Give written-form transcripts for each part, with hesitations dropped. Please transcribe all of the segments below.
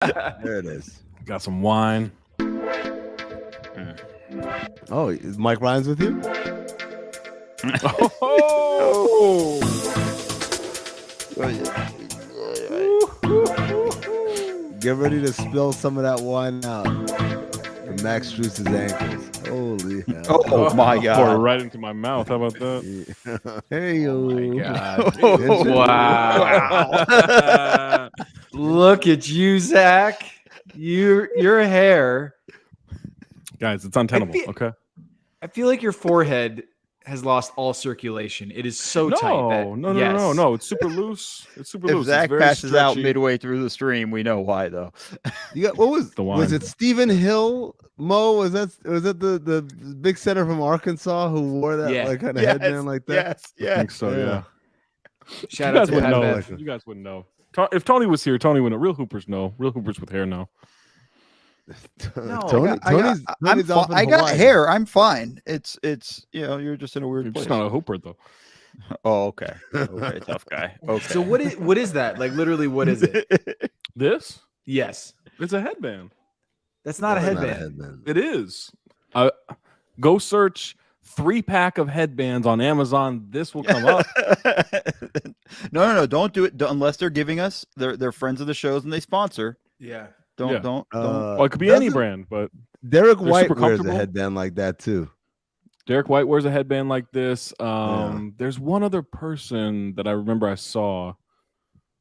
There it is. Got some wine. Oh, is Mike Ryan's with you? Oh! Get ready to spill some of that wine out from Max Struess's ankles. Holy hell. Oh my Pour it God. right into my mouth. How about that? Hey, Oh my God. Oh, Wow. Look at you, Zach. Your hair. Guys, it's untenable. Okay. I feel like your forehead has lost all circulation. It is so tight. No. It's super loose. It's super If loose. Zach It's very passes out stretchy. midway through the stream, we know why, though. You got, what was The wine. Was it Stephen Hill? Mo, was that the big center from Arkansas who wore that Yeah. like kind of headband like that? I Yes. think so, yeah. Shout You out guys to wouldn't know. Pat. You guys wouldn't know. If Tony was here, Tony wouldn't know. Real hoopers know. Real hoopers with hair know. No, Tony's off in I got Hawaii. hair. I'm fine. It's you're just in a weird You're place. just not a hooper, though. Oh, okay. Okay, tough guy. Okay. So what is that? Like literally, what is it? This? Yes. It's a headband. That's not a That's not headband. It is. Go search 3-pack of headbands on Amazon. This will come up. No. Don't do it unless they're giving us. They're friends of the shows and they sponsor. Yeah. Don't. Well, it could be any doesn't- brand, but Derek They're White super wears a comfortable. headband like that too. Derek White wears a headband like this. There's one other person that I remember I saw.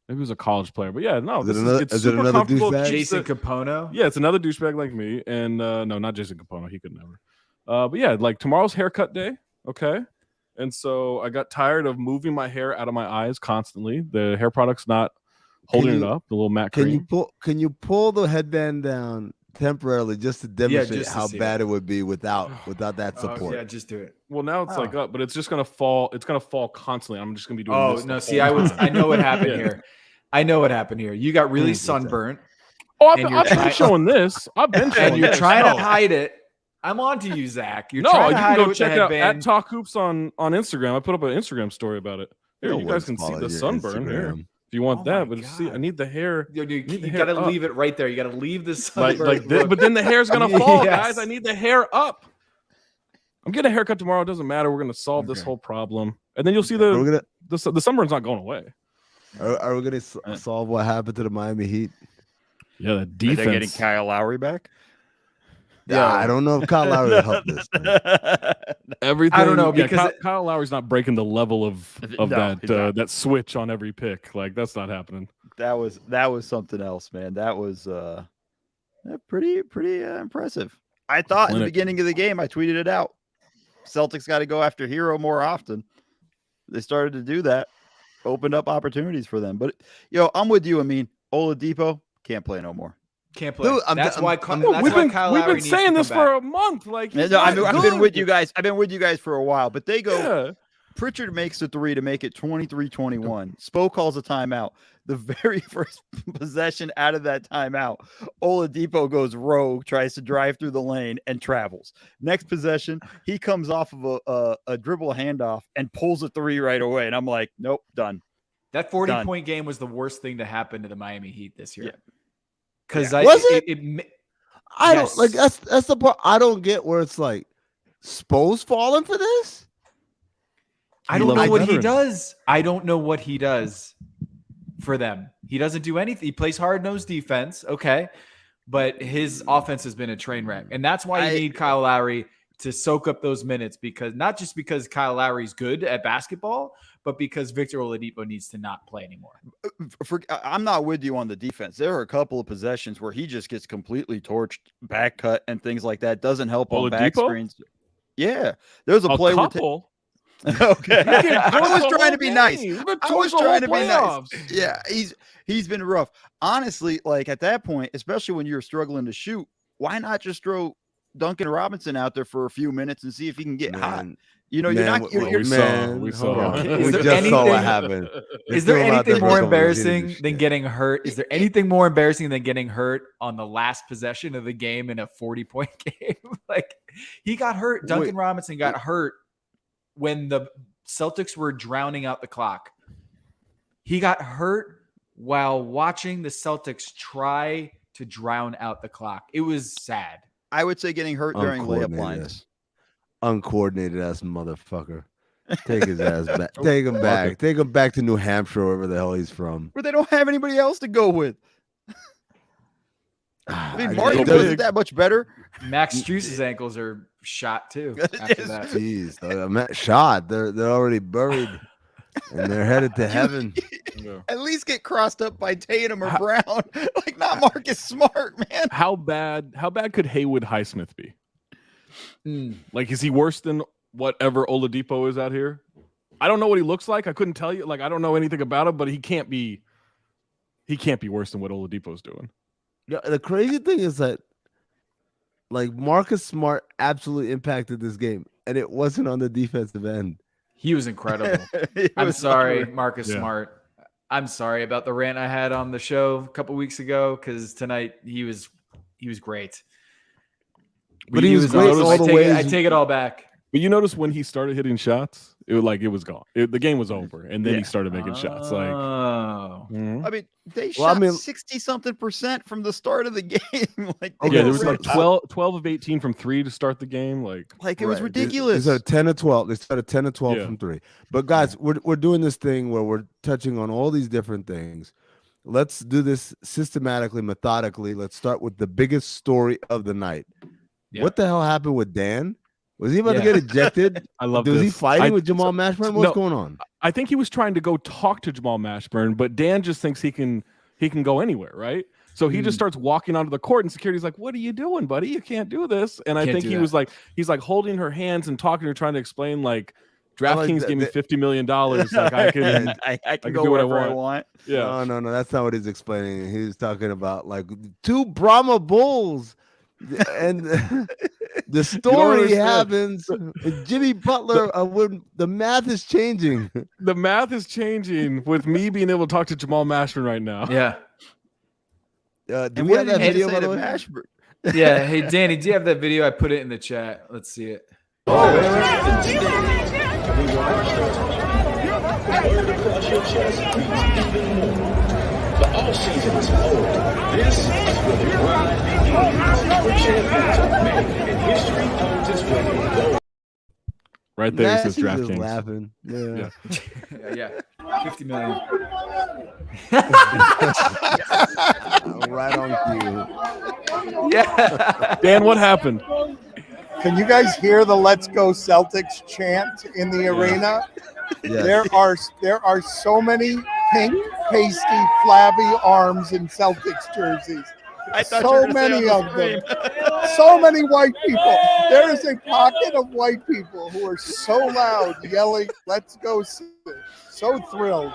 Maybe it was a college player, but yeah, no, Is it this another- it's is it super another comfortable. douchebag? Jason Capono. Yeah, it's another douchebag like me, and no, not Jason Capono. He could never. But yeah, like tomorrow's haircut day. Okay, and so I got tired of moving my hair out of my eyes constantly. The hair product's not holding you- it up. The little matte Can you cream. Can you pull the headband down temporarily just to demonstrate just to how see bad it would be without that support? Yeah, just do it. Well, now it's like Oh. up, but it's just gonna fall. It's gonna fall constantly. I'm just gonna be doing. Oh this the no! whole See, I know what happened Yeah. here. I know what happened here. You got really What's that? sunburnt, Oh, And I've you're been trying- showing this. I've been showing. and you're this. trying No. to hide it. I'm on to you, Zach. You're No, trying you to can hide it go with check the out at headband. Talk Hoops on Instagram. I put up an Instagram story about it. Here, You'll you guys always can see follow the your sunburn here. Instagram. If you want Oh that, my but see, I God. need the hair. You Need the got to hair up. leave it right there. You got to leave the Like, sunburn. this, but then the hair's gonna fall, Yes. guys. I need the hair up. I'm getting a haircut tomorrow. It doesn't matter. We're gonna solve this Okay. whole problem, and then you'll see Are we the gonna the sunburn's not going away. are we gonna solve what happened to the Miami Heat? Yeah, the Are defense. they getting Kyle Lowry back? Yeah, I don't know if Kyle Lowry will help this. man. Everything. I don't know, yeah, because Kyle Lowry's not breaking the level of No, that he's not. that switch on every pick. Like that's not happening. That was something else, man. That was pretty impressive. I thought in the Clinic. beginning of the game, I tweeted it out. Celtics got to go after Hero more often. They started to do that, opened up opportunities for them. But I'm with you. I mean, Oladipo can't play no more. Can't play. Dude, That's why. That's we've why been, Kyle we've Lowry been needs saying to this come for back. a month. Like he's No, I've not been good. with you guys. I've been with you guys for a while. But they go. Yeah. Pritchard makes the three to make it 23-21. Spo calls a timeout. The very first possession out of that timeout, Oladipo goes rogue, tries to drive through the lane, and travels. Next possession, he comes off of a dribble handoff and pulls a three right away. And I'm like, nope, done. That Done. 40-point game was the worst thing to happen to the Miami Heat this year. Yeah. Because Was it? I Yes. don't like that's the part I don't get where it's like Spo's falling for this. I don't know loves what he veterans. does. I don't know what he does for them. He doesn't do anything. He plays hard-nosed defense, okay, but his offense has been a train wreck, and that's why you need Kyle Lowry to soak up those minutes, because not just because Kyle Lowry's good at basketball, but because Victor Oladipo needs to not play anymore. I'm not with you on the defense. There are a couple of possessions where he just gets completely torched, back cut, and things like that. Doesn't help on back Oladipo? screens. Yeah, there's a A play. couple. Okay, I was the trying whole to be nice. game. We've been I towards was the trying to whole be nice. playoffs. Yeah, he's been rough. Honestly, like at that point, especially when you're struggling to shoot, why not just throw Duncan Robinson out there for a few minutes and see if he can get hot? You know, Man, you're not. we You're, we hold saw. on. Is We there just saw what anything- happened. Is there Threw him out anything there more for some embarrassing reason. than getting hurt? Is there anything more embarrassing than getting hurt on the last possession of the game in a 40-point game? Like he got hurt. Duncan Robinson got hurt when the Celtics were drowning out the clock. He got hurt while watching the Celtics try to drown out the clock. It was sad. I would say getting hurt during layup lines. Uncoordinated ass motherfucker. Take his ass back. Take him back. Take him back to New Hampshire, wherever the hell he's from. Where they don't have anybody else to go with. I mean, Martin wasn't that much better. Max Struess's ankles are shot too. After that, Jeez, shot. They're already buried, and they're headed to heaven. At least get crossed up by Tatum or Brown, like not Marcus Smart, man. How bad could Haywood Highsmith be? Like, is he worse than whatever Oladipo is out here? I don't know what he looks like. I couldn't tell you. Like, I don't know anything about him, but he can't be worse than what Oladipo's doing. Yeah, the crazy thing is that, like, Marcus Smart absolutely impacted this game, and it wasn't on the defensive end. he was incredible. I'm sorry, Marcus Smart. I'm sorry about the rant I had on the show a couple weeks ago, because tonight he was great. But he was great awesome. all the ways. I take it all back. But you notice when he started hitting shots, it was gone. The game was over, and then he started making shots. Like, oh, I mean, they shot 60-something% from the start of the game. There was like 12 of 18 from 3 to start the game. Like it was ridiculous. They started 10 of 12. They started 10 of 12 from 3. But guys, we're doing this thing where we're touching on all these different things. Let's do this systematically, methodically. Let's start with the biggest story of the night. Yeah. What the hell happened with Dan? Was he about to get ejected? I love this. Was he fighting with Jamal Mashburn? What's going on? I think he was trying to go talk to Jamal Mashburn, but Dan just thinks he can go anywhere, right? So he just starts walking onto the court, and security's like, "What are you doing, buddy? You can't do this." And I think he's like holding her hands and talking to her, trying to explain, like, DraftKings gave me $50 million. Like, I can go do whatever I want. Yeah. No, that's not what he's explaining. He's talking about, like, 2 Brahma bulls. And the story happens. Jimmy Butler, when the math is changing. The math is changing with me being able to talk to Jamal Mashburn right now. Yeah. Do we have that video, by the way? Mashburn? Yeah. Hey, Danny, do you have that video? I put it in the chat. Let's see it. The all-season is over. This is where the grind begins. The champions are made, and history holds its way. Right there, he says He's just DraftKings. laughing. Yeah. 50 million. Right on cue. Yeah. Dan, what happened? Can you guys hear the "Let's Go Celtics" chant in the arena? Yes. There are so many pink, pasty, flabby arms in Celtics jerseys. So many of them. So many white people. There is a pocket of white people who are so loud, yelling, "Let's go Celtics." So thrilled,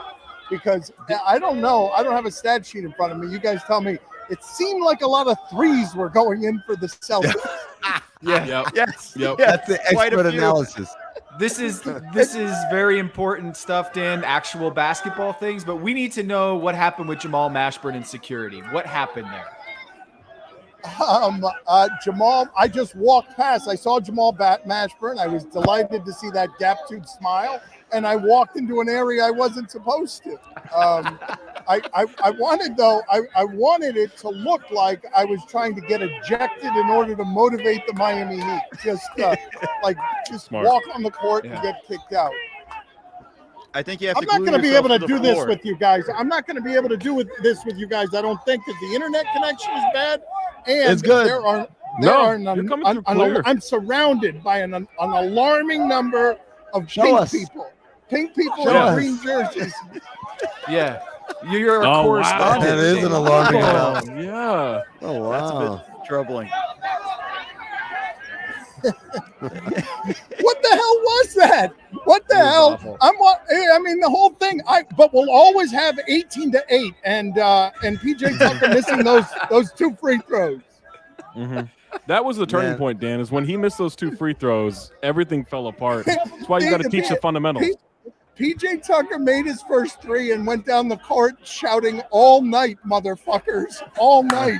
because I don't know. I don't have a stat sheet in front of me. You guys tell me. It seemed like a lot of threes were going in for the Celtics. Yeah. Yes. Yep. That's the expert analysis. This is very important stuff, Dan, actual basketball things, but we need to know what happened with Jamal Mashburn and security. What happened there? Jamal, I just walked past. I saw Jamal Mashburn. I was delighted to see that gap-toothed smile, and I walked into an area I wasn't supposed to. I wanted it to look like I was trying to get ejected in order to motivate the Miami Heat. Just walk on the court and get kicked out. I think you have I'm to. not going to be able to do this floor. with you guys. I'm not going to be able to do this with you guys. I don't think, because the internet connection is bad, and It's good. I'm surrounded by an alarming number of people. Pink people in green jerseys. Yeah. You're a correspondent. That is an alarming amount. Yeah. Oh, wow. That's a bit troubling. What the hell was that? What the hell? Awful. I mean, the whole thing. But we'll always have 18-8, and PJ Tucker missing those 2 free throws. Mm-hmm. That was the turning point, Dan, is when he missed those 2 free throws, everything fell apart. That's why you got to teach the fundamentals. PJ Tucker made his first three and went down the court shouting all night, motherfuckers, all night.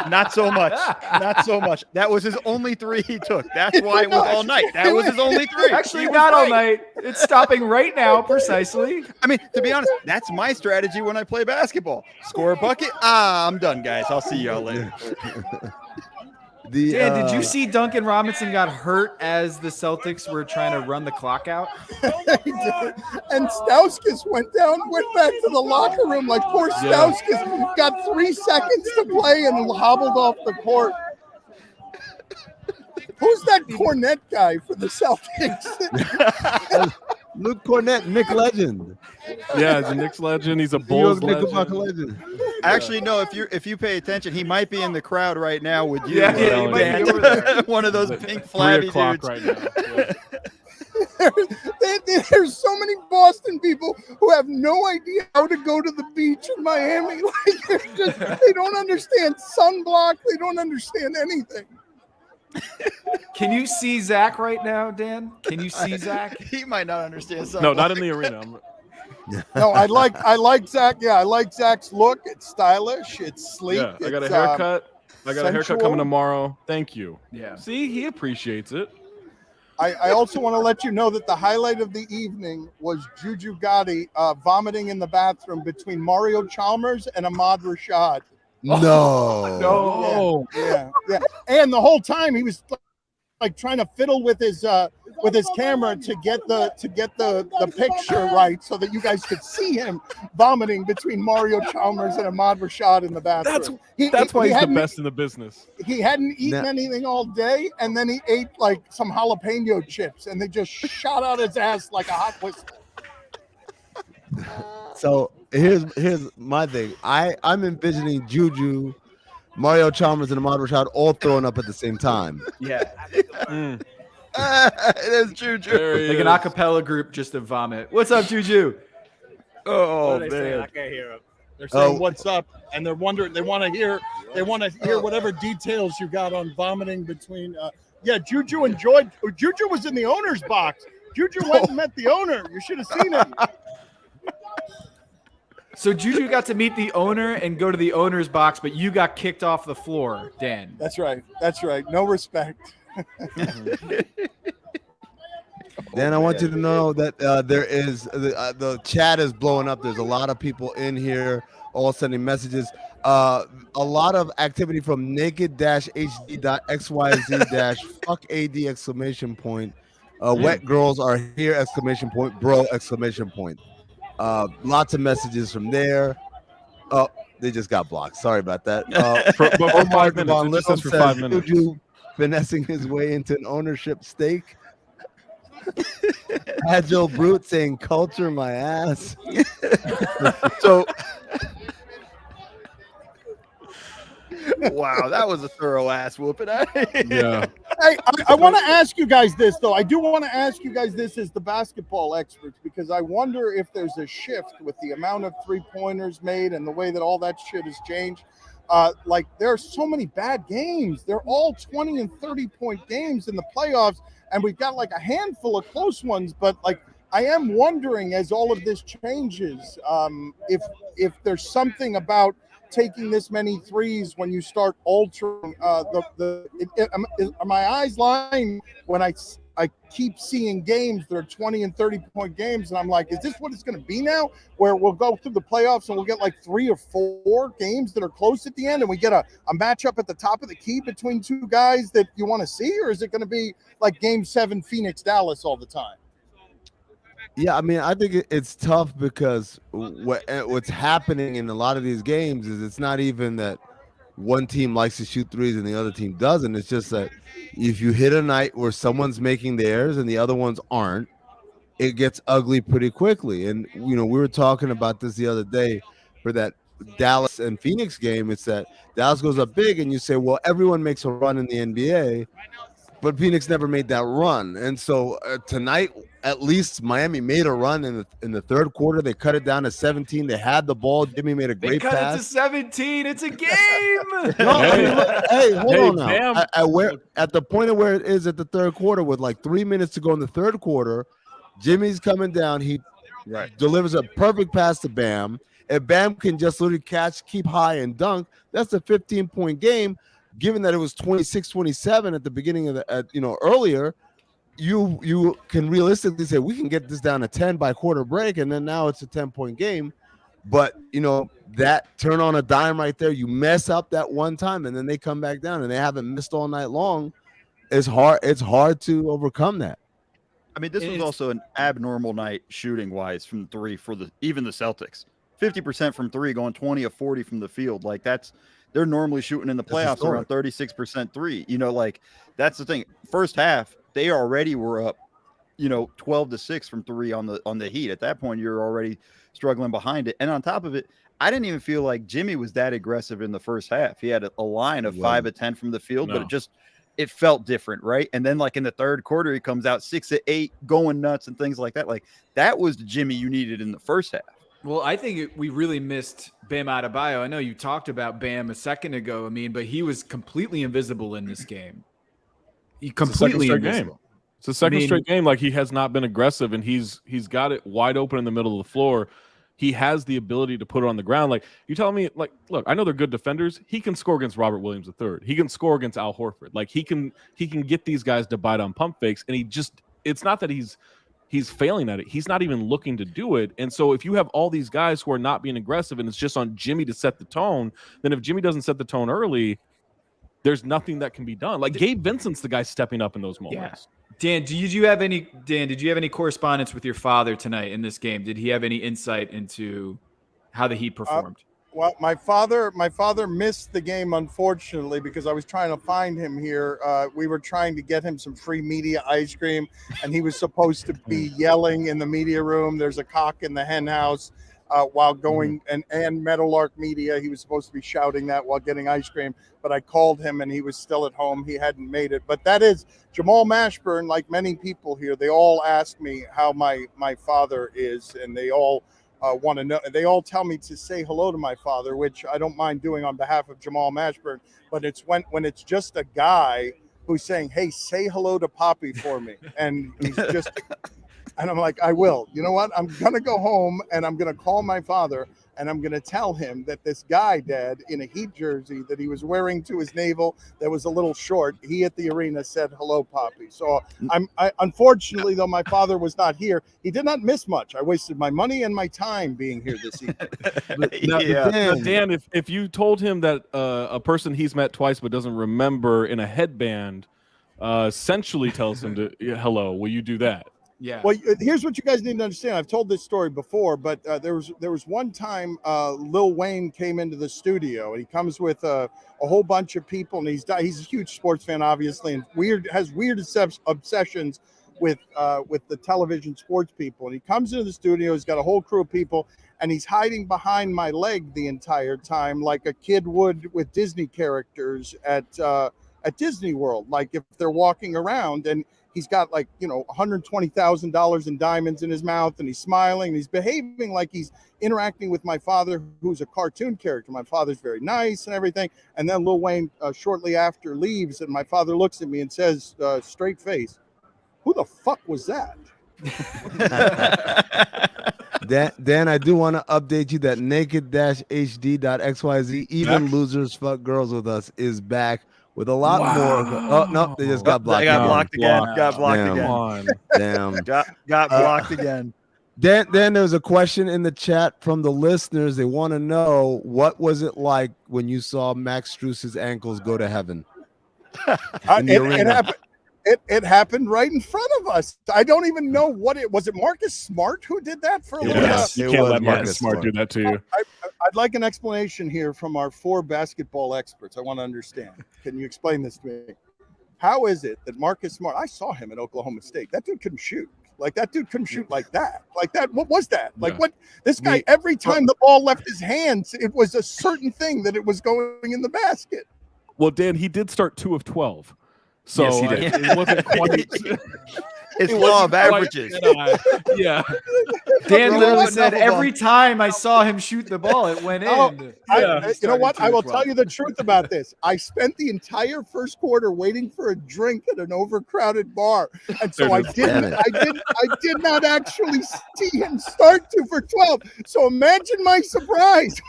Not so much. Not so much. That was his only three he took. That's why it was all night. That was his only three. Actually, He was not all right. night. It's stopping right now, precisely. I mean, to be honest, that's my strategy when I play basketball. Score a bucket. I'm done, guys. I'll see y'all later. Dan, did you see Duncan Robinson got hurt as the Celtics were trying to run the clock out? And Stugotz went back to the locker room like poor Stugotz got 3 seconds to play and hobbled off the court. Who's that Cornette guy for the Celtics? Luke Cornette, Nick Legend. Yeah, he's a Knicks legend. He's a Bulls Knickerbocker legend. legend. Actually, no. If you pay attention, he might be in the crowd right now with you. Yeah, he might Dan. be over there. One of those It's pink 3 flabby o'clock dudes. right now. Yeah. There's so many Boston people who have no idea how to go to the beach in Miami. Like they don't understand sunblock. They don't understand anything. Can you see Zach right now, Dan? Can you see Zach? He might not understand something. No, not in the arena. No, I like Zach. Yeah, I like Zach's look. It's stylish. It's sleek. Yeah, I got a it's, haircut. I got a haircut sensual. coming tomorrow. Thank you. Yeah. See, he appreciates it. I also want to let you know that the highlight of the evening was Juju Gotti vomiting in the bathroom between Mario Chalmers and Ahmad Rashad. No. No. Yeah. And the whole time he was like trying to fiddle with his camera to get the picture right so that you guys could see him vomiting between Mario Chalmers and Ahmad Rashad in the bathroom. That's why he's the hadn't- best in the business. He hadn't eaten anything all day, and then he ate like some jalapeno chips, and they just shot out his ass like a hot whistle. So here's my thing. I'm envisioning Juju, Mario Chalmers, and Ahmad Rashad all throwing up at the same time. Yeah. Mm. It is Juju. There he Like an is. acapella group just to vomit. What's up, Juju? Oh What are they saying? man. I can't hear them. They're saying Oh. what's up, and they're wondering. They want to hear whatever details you got on vomiting between. Yeah, Juju was in the owner's box. Juju went and met the owner. You should have seen him. So Juju got to meet the owner and go to the owner's box, but you got kicked off the floor, Dan. That's right. No respect. Dan, I want you to know that there is the chat is blowing up. There's a lot of people in here all sending messages. A lot of activity from naked-hd.xyz-fuck AD exclamation point. Wet girls are here exclamation point. Bro exclamation point. Lots of messages from there. Oh, they just got blocked. Sorry about that. But for Omar 5 minutes. Devon It just Little says for 5 says, minutes. Juju finessing his way into an ownership stake. Agile Brute saying culture my ass. So wow, that was a thorough ass whooping. Yeah. Hey, I want to ask you guys this, though. I do want to ask you guys this as the basketball experts, because I wonder if there's a shift with the amount of three-pointers made and the way that all that shit has changed. Like, there are so many bad games. They're all 20 and 30-point games in the playoffs, and we've got, like, a handful of close ones. But, like, I am wondering, as all of this changes, if there's something about taking this many threes when you start altering are my eyes lying when I keep seeing games that are 20 and 30-point games, and I'm like, is this what it's going to be now, where we'll go through the playoffs and we'll get like 3 or 4 games that are close at the end, and we get a matchup at the top of the key between two guys that you want to see? Or is it going to be like Game 7 Phoenix Dallas all the time? Yeah, I mean, I think it's tough because what's happening in a lot of these games is it's not even that one team likes to shoot threes and the other team doesn't. It's just that if you hit a night where someone's making theirs and the other ones aren't, it gets ugly pretty quickly. And, you know, we were talking about this the other day for that Dallas and Phoenix game. It's that Dallas goes up big and you say, well, everyone makes a run in the NBA, but Phoenix never made that run. And so tonight, at least Miami made a run in the third quarter. They cut it down to 17. They had the ball. Jimmy made a They great cut pass. it to 17. It's a game. No, I mean, look, hey, hold on now. Bam. At the point of where it is at the third quarter, with like 3 minutes to go in the third quarter, Jimmy's coming down. He delivers a perfect pass to Bam. If Bam can just literally catch, keep high, and dunk, that's a 15-point game. Given that it was 26-27 at the beginning of the, earlier, you can realistically say we can get this down to 10 by quarter break, and then now it's a 10-point game. But that turn on a dime right there, you mess up that one time, and then they come back down, and they haven't missed all night long. It's hard to overcome that. I mean, this was also an abnormal night shooting wise from three for even the Celtics. 50% from three, going 20 of 40 from the field. Like they're normally shooting in the playoffs around 36% three. That's the thing. First half, they already were up, 12-6 from three on the Heat. At that point, you're already struggling behind it. And on top of it, I didn't even feel like Jimmy was that aggressive in the first half. He had a line of 5 of 10 from the field, but it felt different, right? And then like in the third quarter, he comes out 6 of 8, going nuts and things like that. Like that was the Jimmy you needed in the first half. Well, I think we really missed Bam Adebayo. I know you talked about Bam a second ago, but he was completely invisible in this game. Completely invisible. It's the second straight game. Like he has not been aggressive, and he's got it wide open in the middle of the floor. He has the ability to put it on the ground. Like you telling me, like, look, I know they're good defenders. He can score against Robert Williams III. He can score against Al Horford. Like he can get these guys to bite on pump fakes, and it's not that he's failing at it. He's not even looking to do it. And so if you have all these guys who are not being aggressive and it's just on Jimmy to set the tone, then if Jimmy doesn't set the tone early, there's nothing that can be done. Like Gabe Vincent's the guy stepping up in those moments. Yeah. Dan, did you have any correspondence with your father tonight in this game? Did he have any insight into how the Heat performed? Well, my father missed the game, unfortunately, because I was trying to find him here. We were trying to get him some free media ice cream, and he was supposed to be yelling in the media room. There's a cock in the hen house while going, and Meadowlark Media. He was supposed to be shouting that while getting ice cream, but I called him, and he was still at home. He hadn't made it. But that is Jamal Mashburn. Like many people here, they all ask me how my father is, and they all want to know. They all tell me to say hello to my father, which I don't mind doing on behalf of Jamal Mashburn. But it's when it's just a guy who's saying, "Hey, say hello to Poppy for me," and he's just, and I'm like, "I will." You know what? I'm gonna go home and I'm gonna call my father and I'm gonna tell him that this guy, Dad, in a Heat jersey that he was wearing to his navel that was a little short, he at the arena said, "Hello, Poppy." So I unfortunately, though my father was not here, he did not miss much. I wasted my money and my time being here this evening. Now, Dan, if you told him that a person he's met twice but doesn't remember in a headband essentially tells him to hello, will you do that? Yeah. Well, here's what you guys need to understand. I've told this story before, but there was one time Lil Wayne came into the studio, and he comes with a whole bunch of people, and he's a huge sports fan, obviously, and has weird obsessions with the television sports people. And he comes into the studio, he's got a whole crew of people, and he's hiding behind my leg the entire time, like a kid would with Disney characters at Disney World, like if they're walking around, and he's got like, $120,000 in diamonds in his mouth, and he's smiling, and he's behaving like he's interacting with my father, who's a cartoon character. My father's very nice and everything. And then Lil Wayne shortly after leaves, and my father looks at me and says, straight face, "Who the fuck was that?" Dan, I do want to update you that naked-hd.xyz, even losers fuck girls with us, is back with a lot more. Oh no, they just got blocked. They got blocked again. Got blocked Damn. again. Damn. Got blocked again. Then there's a question in the chat from the listeners. They want to know, what was it like when you saw Max Strus's ankles go to heaven? It happened right in front of us. I don't even know what it was. It Marcus Smart who did that for a little while? You can't let Marcus Smart do that to you. I'd like an explanation here from our 4 basketball experts. I want to understand. Can you explain this to me? How is it that Marcus Smart, I saw him at Oklahoma State. That dude couldn't shoot. Like that dude couldn't shoot like that. Like that. What was that? Like what? This guy, every time the ball left his hands, it was a certain thing that it was going in the basket. Well, Dan, he did start 2 of 12. So yes, he did. it wasn't quite. It's law of averages. Yeah. Dan Bro, literally enough said of every time I saw him shoot the ball, it went Oh, in. You know what? I will tell you the truth about this. I spent the entire first quarter waiting for a drink at an overcrowded bar, and so I did not actually see him start 2 for 12. So imagine my surprise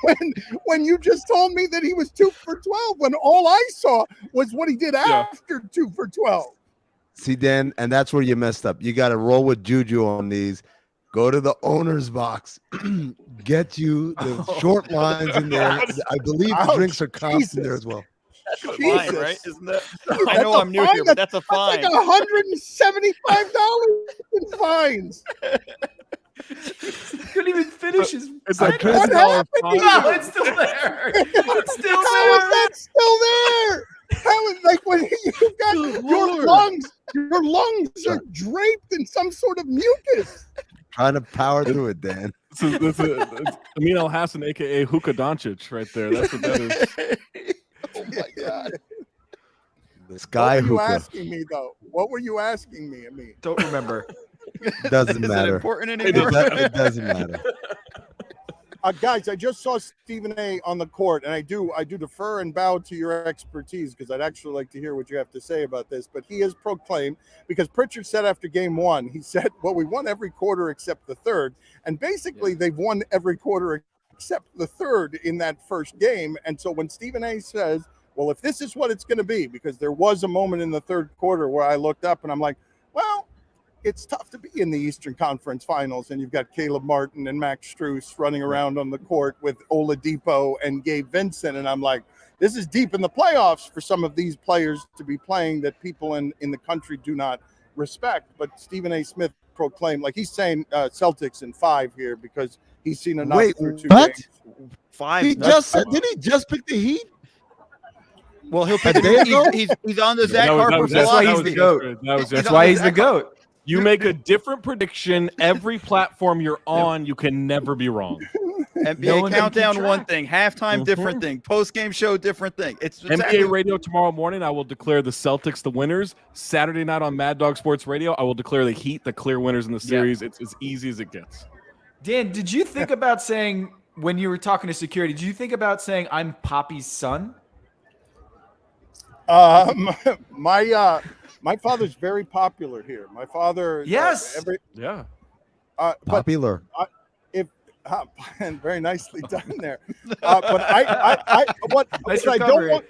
when you just told me that he was 2 for 12 when all I saw was what he did after 2 for 12. See, Dan, and that's where you messed up. You got to roll with Juju on these. Go to the owner's box. Get you the short lines in there. I believe the drinks are constant there as well. That's a fine, right? Isn't that? I know I'm new here, but that's a fine. That's like $175 in fines. He couldn't even finish his. It's like What happened? No, it's still there. It's still How is there. that still there? How is like when you've got your lungs are draped in some sort of mucus. Trying to power through it, Dan. It's Amin Elhassan, aka Hookah Doncic, right there. That's what that is. Oh my god! The sky What were you hookah. asking me though? What were you asking me? I mean, Don't remember. Doesn't Is it matter. important It, anymore? it doesn't matter. guys, I just saw Stephen A. on the court, and I do defer and bow to your expertise because I'd actually like to hear what you have to say about this. But he has proclaimed, because Pritchard said after game one, he said, well, we won every quarter except the third. And basically, they've won every quarter except the third in that first game. And so when Stephen A. says, well, if this is what it's going to be, because there was a moment in the third quarter where I looked up and I'm like, well, it's tough to be in the Eastern Conference Finals, and you've got Caleb Martin and Max Strus running around on the court with Oladipo and Gabe Vincent, and I'm like, this is deep in the playoffs for some of these players to be playing that people in the country do not respect. But Stephen A. Smith proclaimed, like he's saying Celtics in 5 here because he's seen enough Wait, through 2 what? games. 5. He just said, did he just pick the Heat? Well, he'll pick. He's on the Zach That was- Harper That's why he's philosophy. the GOAT. That's That's why he's the GOAT. You make a different prediction every platform you're on. You can never be wrong. NBA No one can countdown, keep one track. thing. Halftime, different thing. Post game show, different thing. It's exactly. NBA radio tomorrow morning, I will declare the Celtics the winners. Saturday night on Mad Dog Sports Radio, I will declare the Heat the clear winners in the series. It's as easy as it gets. Dan, did you think about saying, when you were talking to security, did you think about saying, I'm Poppy's son? My father's very popular here. My father, Yes. Yeah. but Popular. very nicely done there. But Nice what I recovery.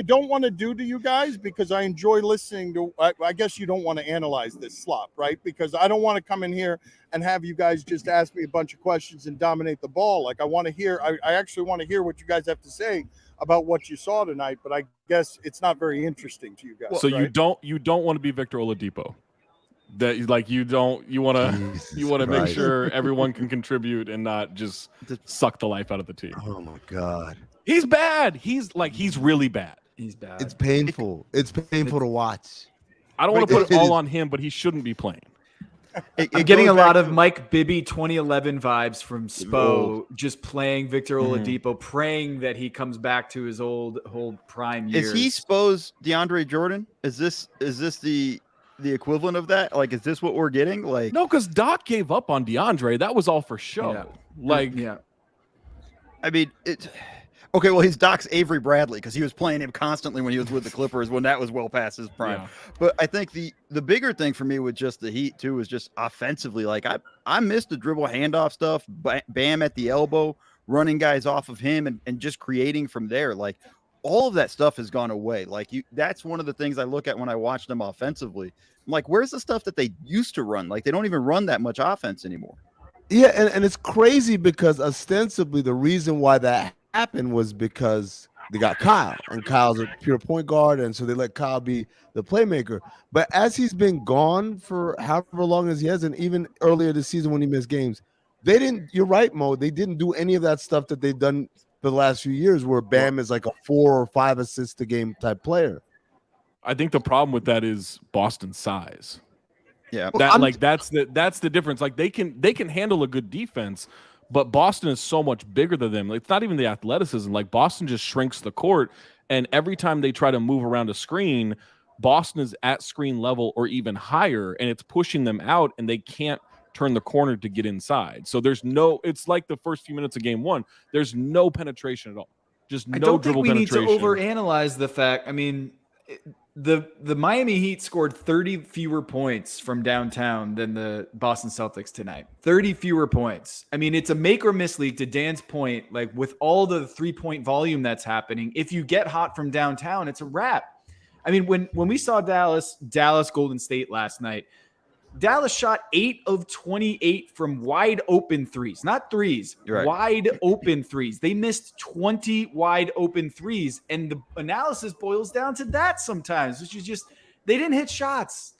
don't want to do to you guys, because I enjoy listening to. I guess you don't want to analyze this slop, right? Because I don't want to come in here and have you guys just ask me a bunch of questions and dominate the ball. Like I want to hear. I actually want to hear what you guys have to say about what you saw tonight. But I guess it's not very interesting to you guys. So right? you don't want to be Victor Oladipo. That like you want to make Christ. sure everyone can contribute and not just suck the life out of the team. Oh my God. He's bad. He's really bad. He's bad. It's painful. It's painful to watch. I don't want to Wait, put it it all is- on him, but he shouldn't be playing. I'm getting a lot of Mike Bibby 2011 vibes from Spo, just playing Victor Oladipo, praying that he comes back to his old prime years. Is he Spo's DeAndre Jordan? Is this the equivalent of that? Like, is this what we're getting? Like, No, because Doc gave up on DeAndre. That was all for show. Yeah. Like, Yeah. I mean, it. Okay, well, he's Doc's Avery Bradley because he was playing him constantly when he was with the Clippers when that was well past his prime. Yeah. But I think the bigger thing for me with just the Heat too is just offensively. Like I missed the dribble handoff stuff, Bam at the elbow, running guys off of him and just creating from there. Like all of that stuff has gone away. Like that's one of the things I look at when I watch them offensively. I'm like, where's the stuff that they used to run? Like they don't even run that much offense anymore. Yeah, and it's crazy because ostensibly the reason why that happened was because they got Kyle, and Kyle's a pure point guard, and so they let Kyle be the playmaker. But as he's been gone for however long as he has, and even earlier this season when he missed games, they didn't. You're right, Mo. They didn't do any of that stuff that they've done for the last few years, where Bam is like a 4 or 5 assist a game type player. I think the problem with that is Boston's size. Yeah. That's the difference. Like they can handle a good defense, but Boston is so much bigger than them. Like, it's not even the athleticism. Like Boston just shrinks the court, and every time they try to move around a screen, Boston is at screen level or even higher, and it's pushing them out, and they can't turn the corner to get inside. So it's like the first few minutes of game one. There's no penetration at all. Just no I don't think dribble we need to penetration. overanalyze the fact. I mean, the Miami Heat scored 30 fewer points from downtown than the Boston Celtics tonight. 30 fewer points. I mean, it's a make or miss league, to Dan's point. Like, with all the 3-point volume that's happening, if you get hot from downtown, it's a wrap. I mean, when we saw Dallas Golden State last night, Dallas shot 8 of 28 from wide open threes, not threes, Right. wide open threes. They missed 20 wide open threes. And the analysis boils down to that sometimes, which is just, they didn't hit shots.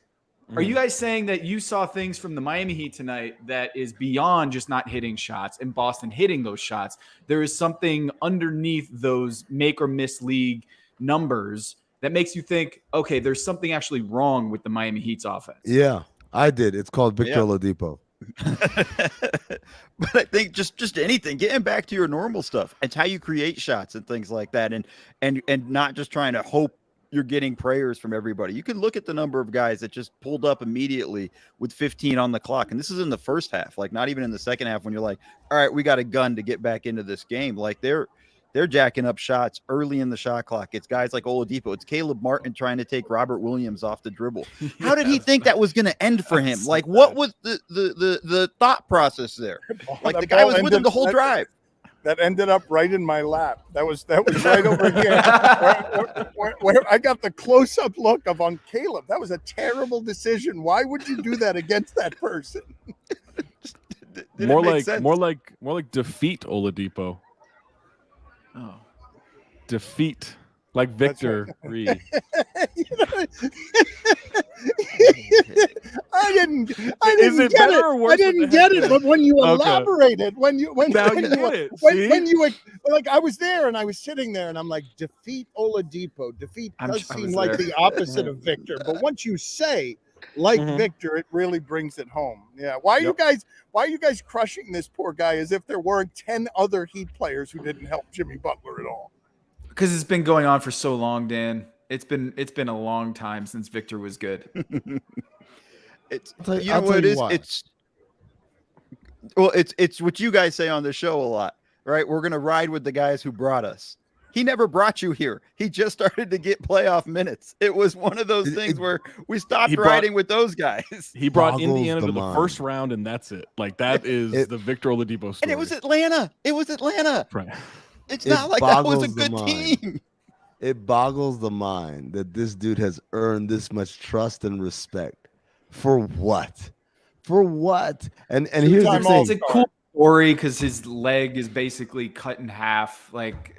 Are you guys saying that you saw things from the Miami Heat tonight that is beyond just not hitting shots and Boston hitting those shots? There is something underneath those make or miss league numbers that makes you think, okay, there's something actually wrong with the Miami Heat's offense. Yeah. I did. It's called Victor Oladipo. But I think just anything, getting back to your normal stuff. It's how you create shots and things like that, and not just trying to hope you're getting prayers from everybody. You can look at the number of guys that just pulled up immediately with 15 on the clock, and this is in the first half, like not even in the second half when you're like, all right, we got a gun to get back into this game. Like they're jacking up shots early in the shot clock. It's guys like Oladipo. It's Caleb Martin trying to take Robert Williams off the dribble. How did he think that was going to end for him? Like, what was the thought process there? Like, the guy was with him the whole drive. That ended up right in my lap. That was right over here. Where I got the close-up look on Caleb. That was a terrible decision. Why would you do that against that person? More like defeat Oladipo. Oh, Defeat, like Victor. I didn't Is it get better it. or worse I didn't with the get it. headset? But when you Okay. elaborated, when you See? I was there and I was sitting there and I'm like, defeat Oladipo. Defeat does I seem was like there. the opposite of Victor. But once you say like Victor, it really brings it home. Yeah. Why are you guys crushing this poor guy as if there weren't 10 other Heat players who didn't help Jimmy Butler at all? because it's been going on for so long, Dan. It's been a long time since Victor was good. It's I'll you know tell what it you is. why. It's what you guys say on the show a lot, right? We're gonna ride with the guys who brought us. He never brought you here. He just started to get playoff minutes. It was one of those things where we stopped riding with those guys. He brought Boggles Indiana the to the mind. first round, and that's it. Like, that is the Victor Oladipo story. And it was Atlanta. Right. It's It not like that was a boggles the good mind. team. It boggles the mind that this dude has earned this much trust and respect. For what? For what? And here's the Two-time thing. It's a cool story because his leg is basically cut in half. Like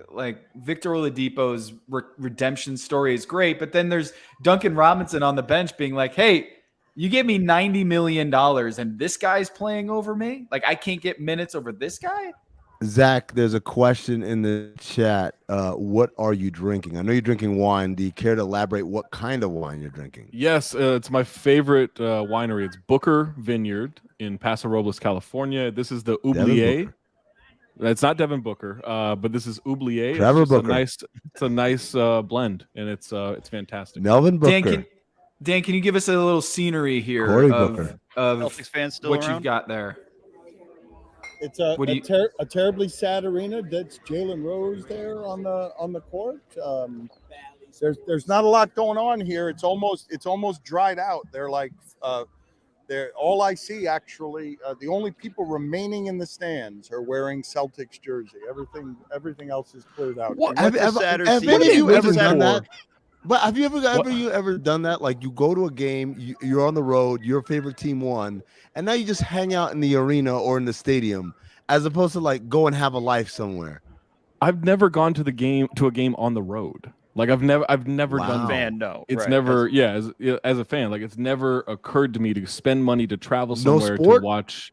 Victor Oladipo's redemption story is great, but then there's Duncan Robinson on the bench being like, "Hey, you gave me $90 million, and this guy's playing over me. Like, I can't get minutes over this guy." Zach, there's a question in the chat. What are you drinking? I know you're drinking wine. Do you care to elaborate what kind of wine you're drinking? Yes, it's my favorite winery. It's Booker Vineyard in Paso Robles, California. This is the Oublier. It's not Devin Booker, but this is Oublier. Trevor it's just Booker. It's a nice blend, and it's fantastic. Melvin Booker. Dan, can you give us a little scenery here Cory of Booker. Celtics fans still what around? you've got there? It's What do you- a terribly sad arena. That's Jalen Rose there on the court. There's not a lot going on here. It's almost dried out. They're like they're all I see actually. The only people remaining in the stands are wearing Celtics jersey. Everything else is cleared out. What? Have, What's have, the sadder have scene? any of you What's ever the done sadder- that? But have you ever done that? Like, you go to a game, you're on the road, your favorite team won, and now you just hang out in the arena or in the stadium, as opposed to like go and have a life somewhere. I've never gone to a game on the road. Like, I've never Wow. done that. Fan, no. It's right. never, as a fan, like, it's never occurred to me to spend money to travel No somewhere sport? to watch.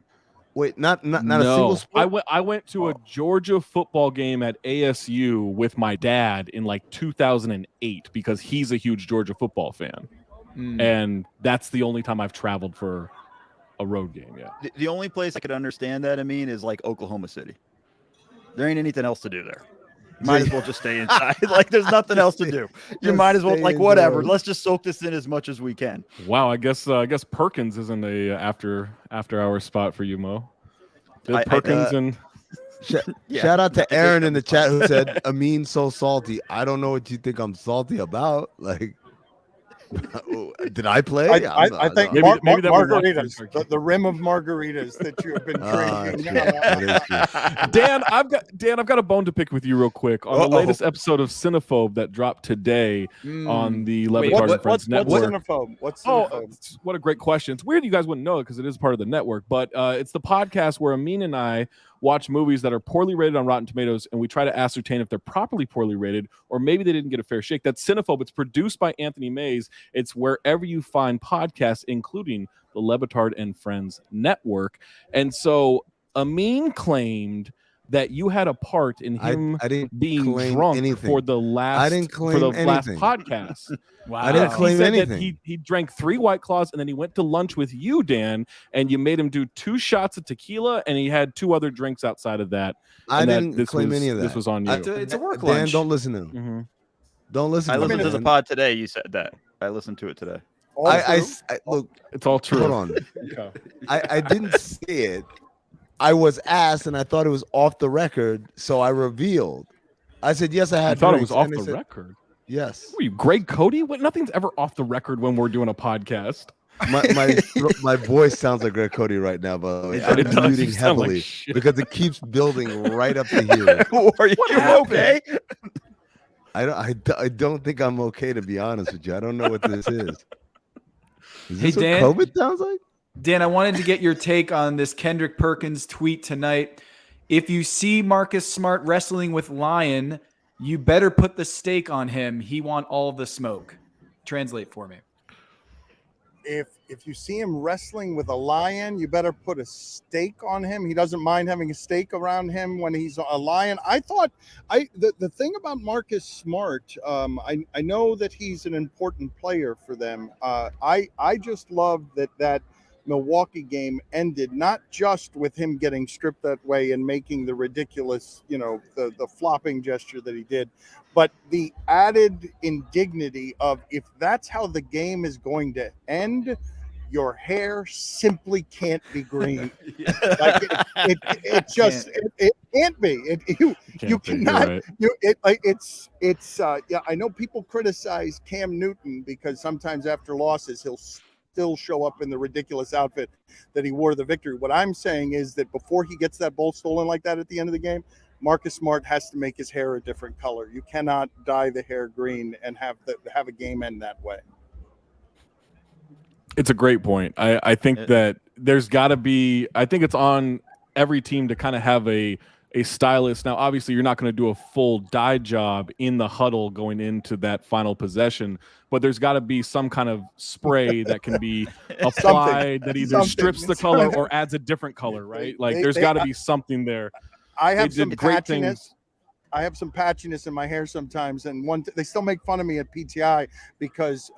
Wait, not a No. single sport. I went to a Georgia football game at ASU with my dad in like 2008 because he's a huge Georgia football fan, and that's the only time I've traveled for a road game. Yeah. The only place I could understand that, I mean, is like Oklahoma City. There ain't anything else to do there. Might as well just stay inside. Like there's nothing else to do. You Just might as well stay like whatever. indoors. Let's just soak this in as much as we can. Wow, I guess Perkins isn't a after hour spot for you, Mo. Perkins and Shout out to Aaron in the chat who said Amin so salty. I don't know what you think I'm salty about. Like, did I play? I think Maybe that was margaritas, the rim of margaritas that you have been drinking. Dan, I've got a bone to pick with you real quick on the latest episode of Cinephobe that dropped today on the Le Batard and Friends Network. What's Cinephobe? What a great question. It's weird you guys wouldn't know it because it is part of the network, but it's the podcast where Amin and I watch movies that are poorly rated on Rotten Tomatoes, and we try to ascertain if they're properly poorly rated or maybe they didn't get a fair shake. That's Cinephobe. It's produced by Anthony Mays. It's wherever you find podcasts, including the Le Batard and Friends Network. And so Amin claimed that you had a part in him being drunk for the last last podcast. Wow. I didn't claim anything. He drank 3 White Claws and then he went to lunch with you, Dan, and you made him do 2 shots of tequila and he had 2 other drinks outside of that. I didn't claim any of that. This was on you. It's a work Dan, lunch. don't listen to him. Mm-hmm. Don't listen. I to listened him, to the man. pod today. You said that. I listened to it today. I look. It's all true. Hold on. I didn't say it. I was asked, and I thought it was off the record, so I revealed. I said yes. I had. I thought it was drinks, off and the they said, record. Yes. Were you Greg Cody? What? Nothing's ever off the record when we're doing a podcast. My voice sounds like Greg Cody right now, by the way. Yeah, it I'm does. muting You sound like heavily shit. because it keeps building right up to here. Are you okay? I don't think I'm okay, to be honest with you. I don't know what this is. Is Hey, this Dan. what COVID sounds like? Dan, I wanted to get your take on this Kendrick Perkins tweet tonight. If you see Marcus Smart wrestling with Lion, you better put the stake on him. He want all the smoke. Translate for me. If you see him wrestling with a lion, you better put a stake on him. He doesn't mind having a stake around him when he's a lion. I thought the thing about Marcus Smart, I know that he's an important player for them. I just love that Milwaukee game ended not just with him getting stripped that way and making the ridiculous, the flopping gesture that he did, but the added indignity of if that's how the game is going to end, your hair simply can't be green. Like it just can't be. You cannot. Right. I know people criticize Cam Newton because sometimes after losses he'll still show up in the ridiculous outfit that he wore the victory. What I'm saying is that before he gets that ball stolen like that at the end of the game, Marcus Smart has to make his hair a different color. You cannot dye the hair green and have a game end that way. It's a great point. I think that there's got to be. I think it's on every team to kind of have a stylist. Now, obviously, you're not going to do a full dye job in the huddle going into that final possession, but there's got to be some kind of spray that can be applied that either strips the color or adds a different color, right? Like there's got to be something there. I have some patchiness. I have some patchiness in my hair sometimes, and they still make fun of me at PTI because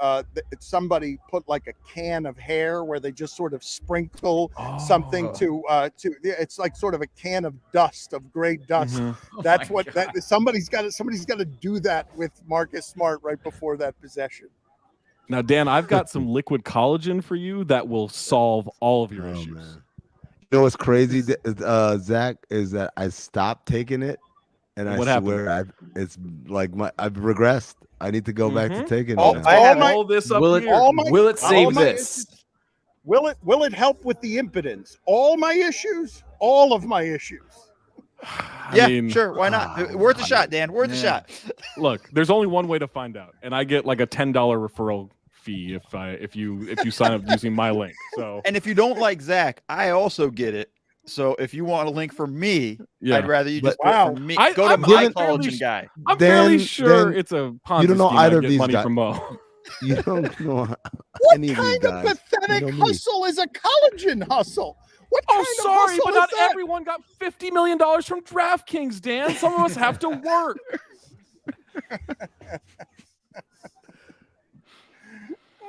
somebody put like a can of hair where they just sort of sprinkle something to it's like sort of a can of dust, of gray dust. Mm-hmm. That's somebody's got to do that with Marcus Smart right before that possession. Now, Dan, I've got some liquid collagen for you that will solve all of your issues. Man. You know what's crazy, Zach, is that I stopped taking it. And what I swear, it's like I've regressed. I need to go back to taking it. I have all this up here. Will it save this? Will it help with the impotence? All my issues? All of my issues. I mean, sure. Why not? Worth a shot, Dan. Worth a shot. Look, there's only one way to find out, and I get like a $10 referral fee if you sign up using my link. So, and if you don't like Zach, I also get it. So if you want a link for me, I'd rather you just go to my collagen guy. I'm fairly sure it's a Ponzi you don't know scheme. either I of get these money guys. from Mo. You don't know what any kind of of pathetic hustle is a collagen hustle? What kind of sorry, hustle but not is that? everyone got $50 million from DraftKings, Dan. Some of us have to work.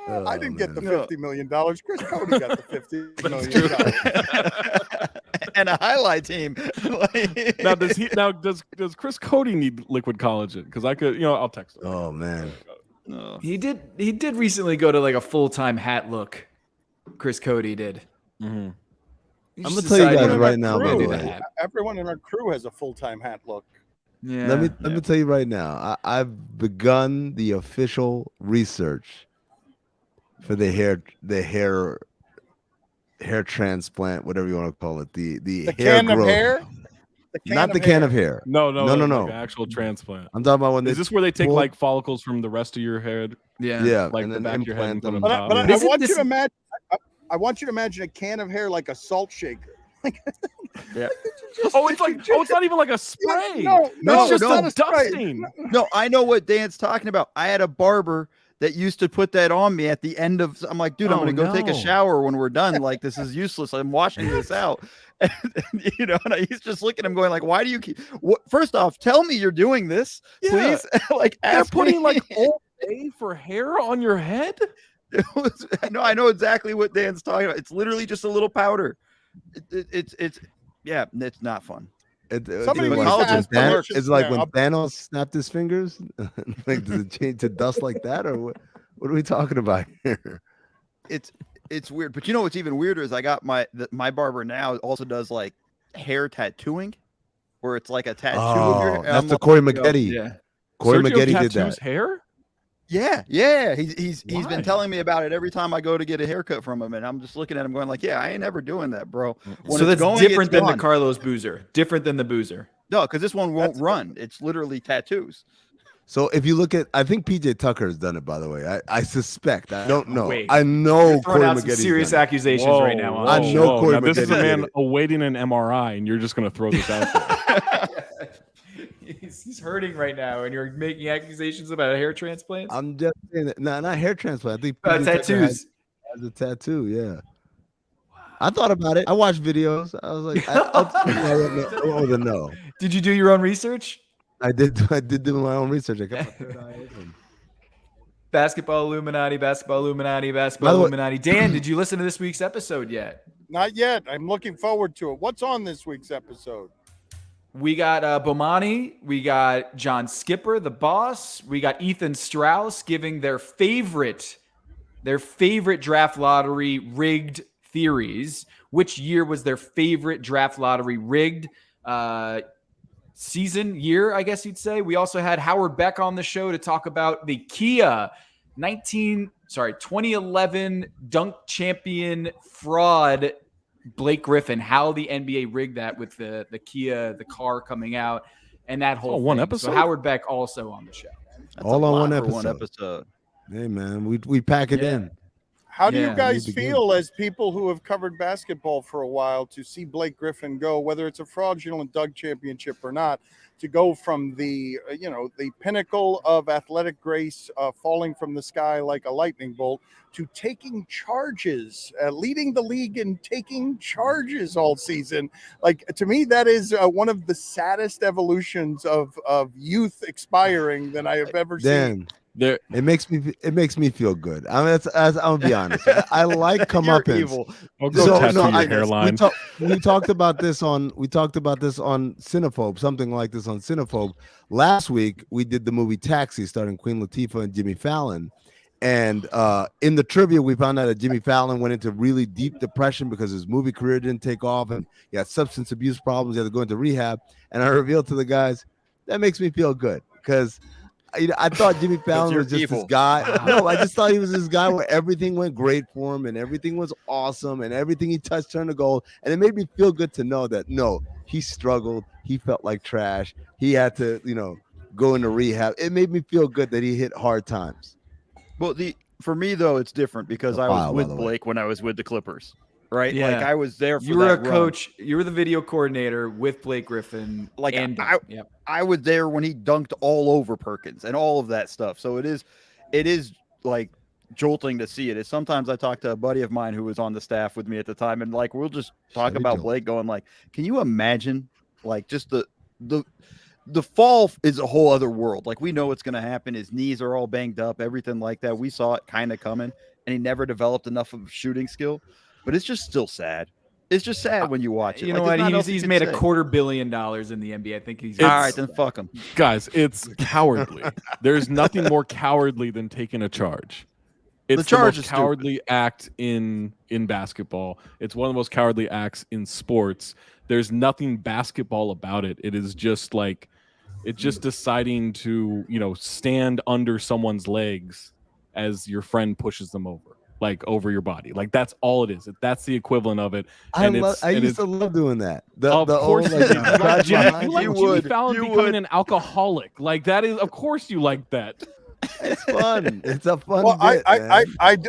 I didn't get the $50 million. Chris Cody got the $50 million. and a highlight team. Like- Now does Chris Cody need liquid collagen? Because I could, I'll text him. Oh man. No. He did recently go to like a full-time hat look. Chris Cody did. Mm-hmm. You I'm just gonna tell you decided guys to right now, by do the the way. hat. Everyone in our crew has a full-time hat look. Yeah. Let me tell you right now. I've begun the official research for the hair transplant, whatever you want to call it. The The hair can of growth. hair. Not the can of hair. No. No. Like an actual transplant. I'm talking about when Is they this where they take pull- like follicles from the rest of your head, yeah, like and the then back of your head, and implant put them. them But top? I Isn't want you this- to imagine. I want you to imagine a can of hair like a salt shaker. It's not even like a spray. No, It's just not a spray. dusting. No, I know what Dan's talking about. I had a barber that used to put that on me at the end of. I'm like, dude, I'm Oh, gonna go take a no. shower when we're done. Like, this is useless. I'm washing this out. And and I used to just look at him, going like, why do you keep? First off, tell me you're doing this, Yeah. please. Like, They're ask putting me. like Old Bay for hair on your head. I know exactly what Dan's talking about. It's literally just a little powder. It's not fun. Somebody needs to ask Dan, permission. it's like Yeah, when I'll- Thanos snapped his fingers. Like, does it change to dust like that, or what? What are we talking about here? It's weird, but you know what's even weirder is I got my barber now also does like hair tattooing, where it's like a tattoo of your hair. That's I'm the like, Corey Maggette. Yeah. Corey Sergio Maggette did tattoos that. hair. yeah. He's Why? been telling me about it every time I go to get a haircut from him, and I'm just looking at him going like, yeah, I ain't ever doing that, bro. When So it's that's going, different it's than the gone. Carlos Boozer. Different than the Boozer. No, because this one won't run. It's literally tattoos. So if you look at, I think PJ Tucker has done it. By the way, I suspect. I don't know. Wait. I know You're throwing Corey out some Maggette's serious done it. accusations right now. I know Corey Now, this is a Maggette man did it. awaiting an MRI, and you're just going to throw this out there. He's hurting right now, and you're making accusations about a hair transplant. I'm just saying that. No, not hair transplant. I think About PJ Tucker tattoos. has a tattoo. Yeah. I thought about it. I watched videos. I was like, I was a no. Did you do your own research? I did do my own research. I got my third eye open. Basketball Illuminati, basketball Illuminati, By basketball the way- Illuminati. Dan, did you listen to this week's episode yet? Not yet. I'm looking forward to it. What's on this week's episode? We got Bomani, we got John Skipper, the boss, we got Ethan Strauss giving their favorite draft lottery rigged theories. Which year was their favorite draft lottery rigged? Season, year, I guess you'd say. We also had Howard Beck on the show to talk about the Kia 2011 dunk champion fraud Blake Griffin, how the NBA rigged that with the Kia, the car coming out, and that whole one thing. episode? So Howard Beck also on the show. That's All a on lot one for episode. Hey man, we pack it in. How do Yeah, you guys need to feel as people who have covered basketball for a while to see Blake Griffin go, whether it's a fraudulent dunk championship or not, to go from the the pinnacle of athletic grace, falling from the sky like a lightning bolt, to taking charges, leading the league in taking charges all season? Like, to me, that is one of the saddest evolutions of youth expiring that I have ever seen. Dan, There, it makes me feel good. I mean, I'll be honest. I like You're comeuppance. evil. I'll go tattoo your we hairline. talked about this on Cinephobe, something like this on Cinephobe. Last week we did the movie Taxi, starring Queen Latifah and Jimmy Fallon. And in the trivia, we found out that Jimmy Fallon went into really deep depression because his movie career didn't take off, and he had substance abuse problems. He had to go into rehab. And I revealed to the guys, that makes me feel good, because I thought Jimmy Fallon you're was just evil. this guy. No, I just thought he was this guy where everything went great for him and everything was awesome and everything he touched turned to gold. And it made me feel good to know that, no, he struggled. He felt like trash. He had to, go into rehab. It made me feel good that he hit hard times. Well, for me though, it's different because I Wow, was by with the way. Blake when I was with the Clippers, right? Yeah. Like I was there. For You were a that run. coach. You were the video coordinator with Blake Griffin. Like, and I- I was there when he dunked all over Perkins and all of that stuff. So it is like jolting to see it. It's sometimes I talk to a buddy of mine who was on the staff with me at the time, and like we'll just talk Chevy about Jolt. Blake going like, can you imagine like just the fall is a whole other world. Like we know what's going to happen. His knees are all banged up, everything like that. We saw it kind of coming, and he never developed enough of shooting skill. But it's just still sad. It's just sad when you watch it. You know Like, what? there's not He's else made you $250 million in the NBA. I think he's all right. Then fuck him. Guys, it's cowardly. There's nothing more cowardly than taking a charge. It's the charge most is cowardly act in basketball. It's one of the most cowardly acts in sports. There's nothing basketball about it. It is just like it's just deciding to, stand under someone's legs as your friend pushes them over, like over your body. Like that's all it is. That's the equivalent of it. I used to love doing that. Of course, you like Jimmy Jimmy Fallon becoming an alcoholic. Like that is, of course, you like that. It's fun. It's a fun. Well, bit,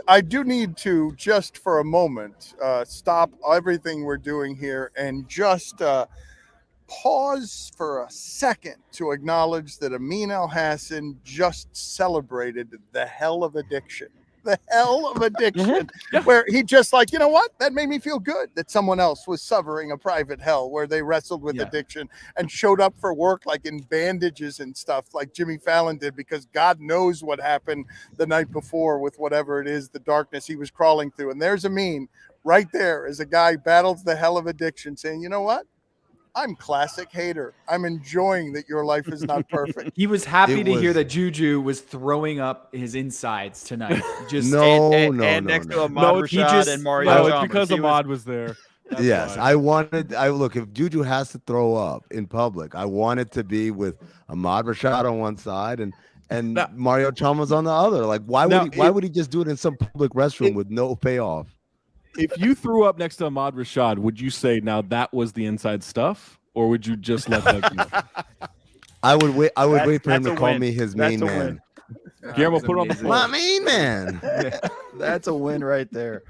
I do need to just for a moment stop everything we're doing here and just pause for a second to acknowledge that Amin Elhassan just celebrated the hell of addiction. The hell of addiction, where he just like, you know what? That made me feel good that someone else was suffering a private hell where they wrestled with addiction and showed up for work like in bandages and stuff like Jimmy Fallon did, because God knows what happened the night before with whatever it is, the darkness he was crawling through. And there's Amin right there as a guy battles the hell of addiction saying, you know what? I'm classic hater. I'm enjoying that your life is not perfect. He was happy to hear that Juju was throwing up his insides tonight. Just and next to Ahmad Rashad and Mario No, it's Chalmers. because Ahmad was there. Yes, why. I look, if Juju has to throw up in public, I want it to be with Ahmad Rashad on one side and Mario Chalmers on the other. Like, why would he just do it in some public restroom with no payoff? If you threw up next to Ahmad Rashad, would you say now that was the inside stuff, or would you just let that go? I would wait. I would wait for him to call me his main man. Guillermo, put it on the floor. My main man. That's a win right there.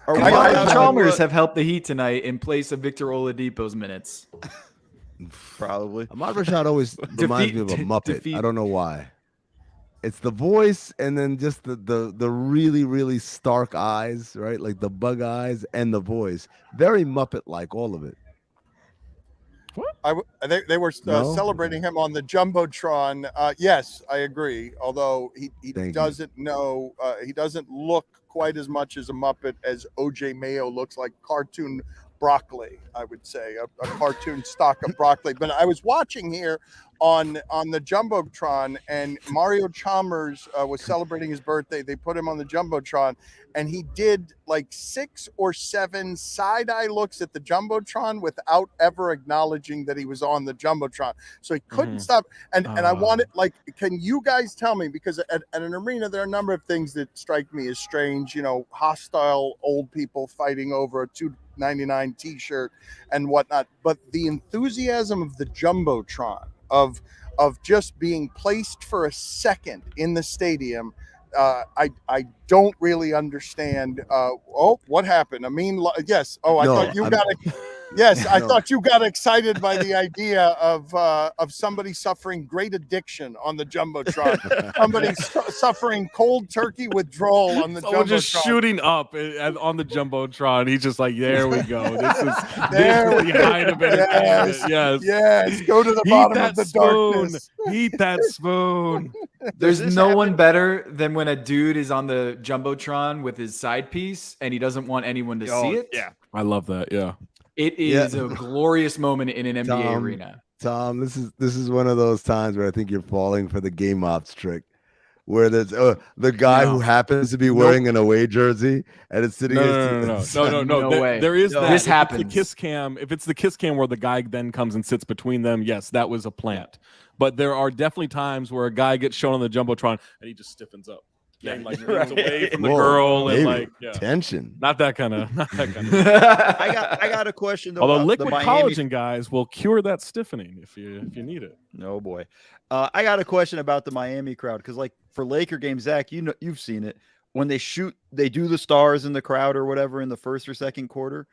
Chalmers have helped the Heat tonight in place of Victor Oladipo's minutes. Probably. Ahmad Rashad always reminds me of a Muppet. I don't know why. It's the voice and then just the really, really stark eyes, right? Like the bug eyes and the voice. Very Muppet-like, all of it. What? They were celebrating him on the Jumbotron. Yes, I agree. Although he doesn't know, he doesn't look quite as much as a Muppet as OJ Mayo looks like cartoon broccoli, I would say, a cartoon stock of broccoli. But I was watching here on the Jumbotron, and Mario Chalmers was celebrating his birthday. They put him on the Jumbotron, and he did like 6 or 7 side-eye looks at the Jumbotron without ever acknowledging that he was on the Jumbotron. So he couldn't stop. And I wanted, like, can you guys tell me, because at an arena, there are a number of things that strike me as strange, hostile old people fighting over a $2.99 t-shirt and whatnot. But the enthusiasm of the Jumbotron, of just being placed for a second in the stadium, I don't really understand. What happened? I mean, yes. Thought you got it. Yes, I thought you got excited by the idea of somebody suffering great addiction on the Jumbotron. Somebody suffering cold turkey withdrawal on the Jumbotron. Just shooting up on the Jumbotron. He's just like, there we go. This is the height of entertainment. Yes. Go to the bottom of the darkness. Heat that spoon. There's no one better than when a dude is on the Jumbotron with his side piece and he doesn't want anyone to see it. Yeah, I love that. Yeah. It is a glorious moment in an NBA arena. Tom, this is one of those times where I think you're falling for the game ops trick, where there's the guy who happens to be wearing an away jersey and it's sitting. No way. There is that. This happens. The kiss cam. If it's the kiss cam where the guy then comes and sits between them, yes, that was a plant. But there are definitely times where a guy gets shown on the Jumbotron and he just stiffens up. And like moves away from the girl and tension. Not that kind of. I got a question though. Although liquid collagen guys will cure that stiffening if you need it. No boy. I got a question about the Miami crowd, because like for Laker games, Zach, you've seen it. When they do the stars in the crowd or whatever in the first or second quarter,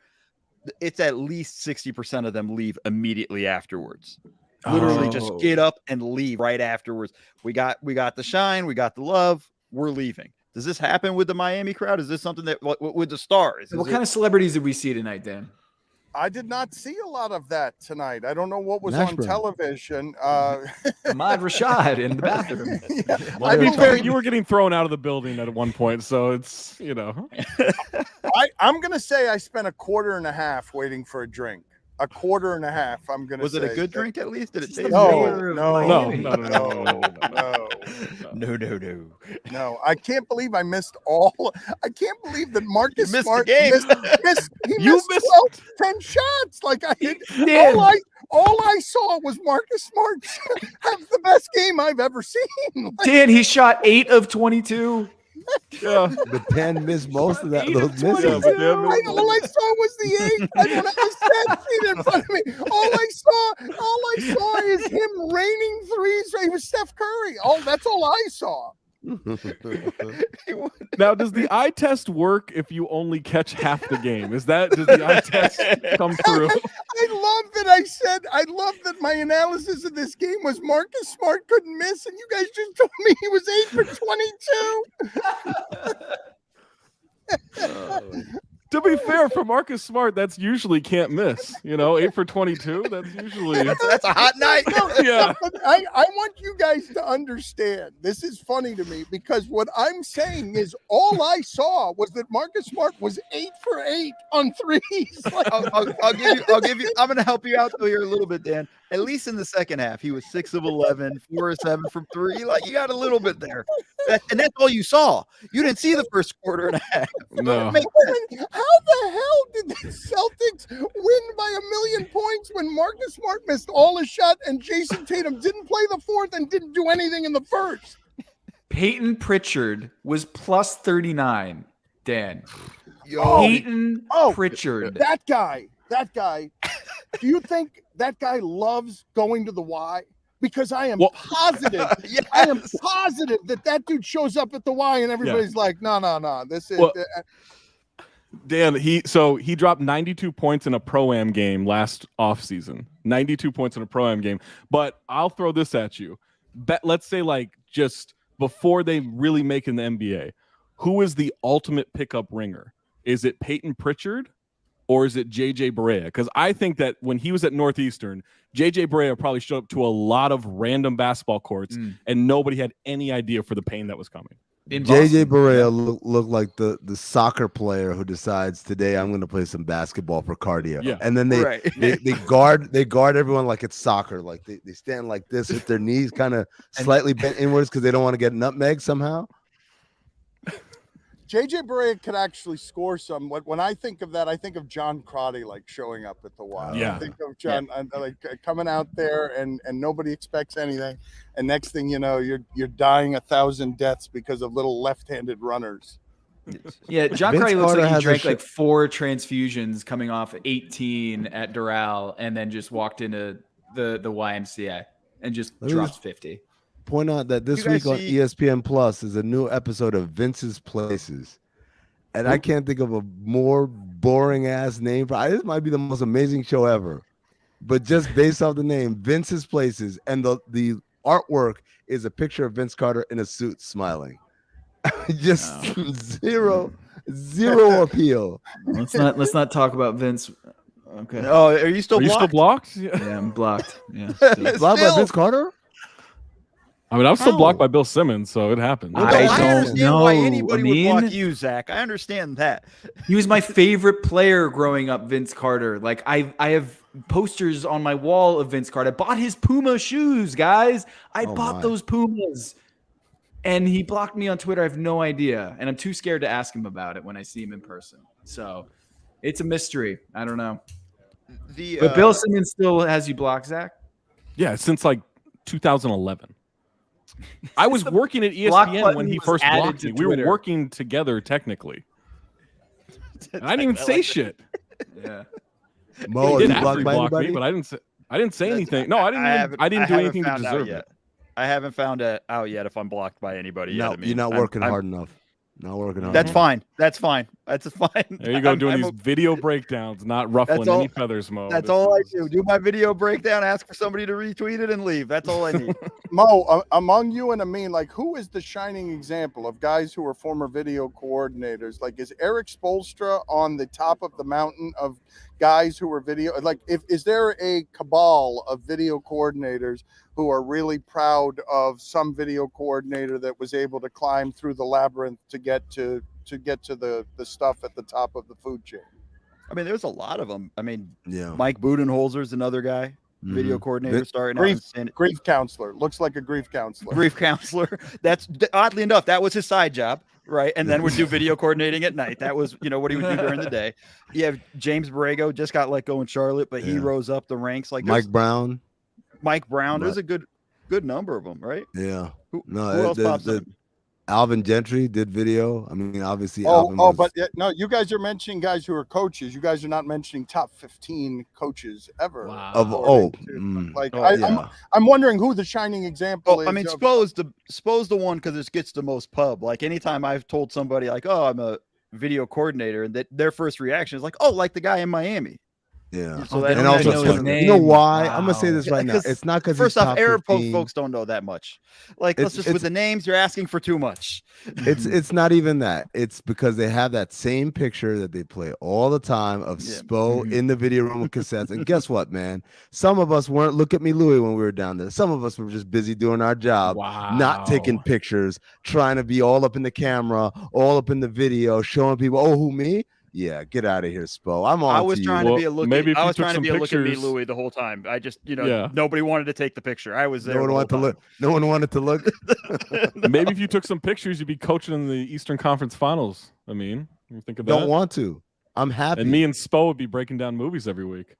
it's at least 60% of them leave immediately afterwards. Literally just get up and leave right afterwards. We got the shine, we got the love. We're leaving. Does this happen with the Miami crowd? Is this something that with the stars? What kind of celebrities did we see tonight, Dan? I did not see a lot of that tonight. I don't know what was Nashburn. on television. Ahmad Rashad in the bathroom. To be fair, you were getting thrown out of the building at one point, so it's I'm gonna say I spent a quarter and a half waiting for a drink. A quarter and a half. I'm gonna. Was say. it a good drink at least? Did it taste? No. I can't believe I missed all. I can't believe that Marcus missed Smart the game. He missed 12, 10 shots. Like I did. All I saw was Marcus Smart have the best game I've ever seen. Like, Dan, he shot 8 of 22. yeah. But Dan missed most of that. 8 Those of misses. 22. all I saw was the 8. I don't have the stat sheet in front of me. All I saw is him raining threes. He was Steph Curry. That's all I saw. Now, does the eye test work if you only catch half the game? Does the eye test come through? I love that my analysis of this game was Marcus Smart couldn't miss, and you guys just told me he was 8 for 22. To be fair, for Marcus Smart, that's usually can't miss. 8 for 22. That's usually That's a hot night. yeah. I want you guys to understand. This is funny to me because what I'm saying is all I saw was that Marcus Smart was 8 for 8 on threes. Like, I'll give you. I'm going to help you out though here a little bit, Dan. At least in the second half, he was 6 of 11, 4 of 7 from 3. Like you got a little bit there, and that's all you saw. You didn't see the first quarter and a half. No. How the hell did the Celtics win by 1,000,000 points when Marcus Smart missed all his shot and Jason Tatum didn't play the fourth and didn't do anything in the first? Peyton Pritchard was plus 39, Dan. Peyton Pritchard. That guy. Do you think that guy loves going to the Y? Because I am positive. Yes. I am positive that dude shows up at the Y and everybody's like, no. This is. Dan, he dropped 92 points in a Pro-Am game last offseason. 92 points in a Pro-Am game. But I'll throw this at you. Let's say just before they really make it in the NBA, who is the ultimate pickup ringer? Is it Peyton Pritchard or is it JJ Barea? Because I think that when he was at Northeastern, JJ Barea probably showed up to a lot of random basketball courts and nobody had any idea for the pain that was coming. JJ Barea looked like the soccer player who decides today I'm going to play some basketball for cardio. Yeah. And then they guard everyone like it's soccer. Like they stand like this with their knees kind of slightly bent inwards because they don't want to get nutmeg somehow. JJ Barea could actually score some. When I think of that, I think of John Crotty showing up at the Y. Yeah. I think of John coming out there and nobody expects anything, and next thing you know, you're dying 1,000 deaths because of little left-handed runners. Yeah, John Crotty looks like he drank 4 transfusions coming off 18 at Doral and then just walked into the YMCA and just dropped 50. Point out that this week on ESPN Plus is a new episode of Vince's Places. And I can't think of a more boring ass name. This might be the most amazing show ever. But just based off the name, Vince's Places, and the artwork is a picture of Vince Carter in a suit smiling. Just zero appeal. Let's not talk about Vince. Okay. Oh, are you still blocked? Yeah, I'm blocked. Yeah. Blocked by Vince Carter? I mean, I'm still blocked by Bill Simmons, so it happened. I understand why anybody would block you, Zach. I understand that. He was my favorite player growing up, Vince Carter. Like I have posters on my wall of Vince Carter. I bought his Puma shoes, guys. I bought those Pumas. And he blocked me on Twitter. I have no idea. And I'm too scared to ask him about it when I see him in person. So it's a mystery. I don't know. But Bill Simmons still has you blocked, Zach? Yeah, since 2011. I was working at ESPN when he first blocked me. We were working together technically. And I didn't even say shit. Yeah. Mo, he did after block me, but I didn't say anything. No, I didn't do anything to deserve it. I haven't found out yet if I'm blocked by anybody yet. You're not working hard enough. Not working hard. That's fine. That's fine. There you go, doing these video breakdowns, not ruffling any feathers, Mo. That's all I do. Do my video breakdown, ask for somebody to retweet it, and leave. That's all I need. Mo, among you and Amin, like, who is the shining example of guys who are former video coordinators? Like, is Eric Spoelstra on the top of the mountain of guys who are video? Like, is there a cabal of video coordinators who are really proud of some video coordinator that was able to climb through the labyrinth to get to the stuff at the top of the food chain? I mean, there's a lot of them. I mean, Yeah. Mike Budenholzer's another guy, video coordinator starting out. Grief counselor. Looks like a grief counselor. Grief counselor. That's oddly enough, that was his side job, right? And then would do video coordinating at night. That was, what he would do during the day. You have James Borrego, just got let go in Charlotte, but he rose up the ranks. Like Mike Brown. There's a good number of them, right? Yeah. Who else pops up? Alvin Gentry did video. I mean, obviously. But no, you guys are mentioning guys who are coaches. You guys are not mentioning top 15 coaches ever. Wow. I'm wondering who the shining example is. I mean, Spo's the one because it gets the most pub. Like anytime I've told somebody like, "Oh, I'm a video coordinator," and that their first reaction is like, "Oh, like the guy in Miami." Yeah. So and also, you know why? I'm gonna say this right now. It's not because first off, Arab folks don't know that much. Like, let's just with the names, you're asking for too much. It's not even that. It's because they have that same picture that they play all the time of Spo in the video room with cassettes. And guess what, man? Some of us weren't. Look at me, Louis, when we were down there. Some of us were just busy doing our job, not taking pictures, trying to be all up in the camera, all up in the video, showing people, oh, who me? Yeah, get out of here, Spo. I was trying to be a look at me, Louis, the whole time. I just, nobody wanted to take the picture. I was there. No one wanted to look. No one wanted to look. Maybe if you took some pictures, you'd be coaching in the Eastern Conference Finals. I mean, you think of that. Don't want to. I'm happy. And me and Spo would be breaking down movies every week.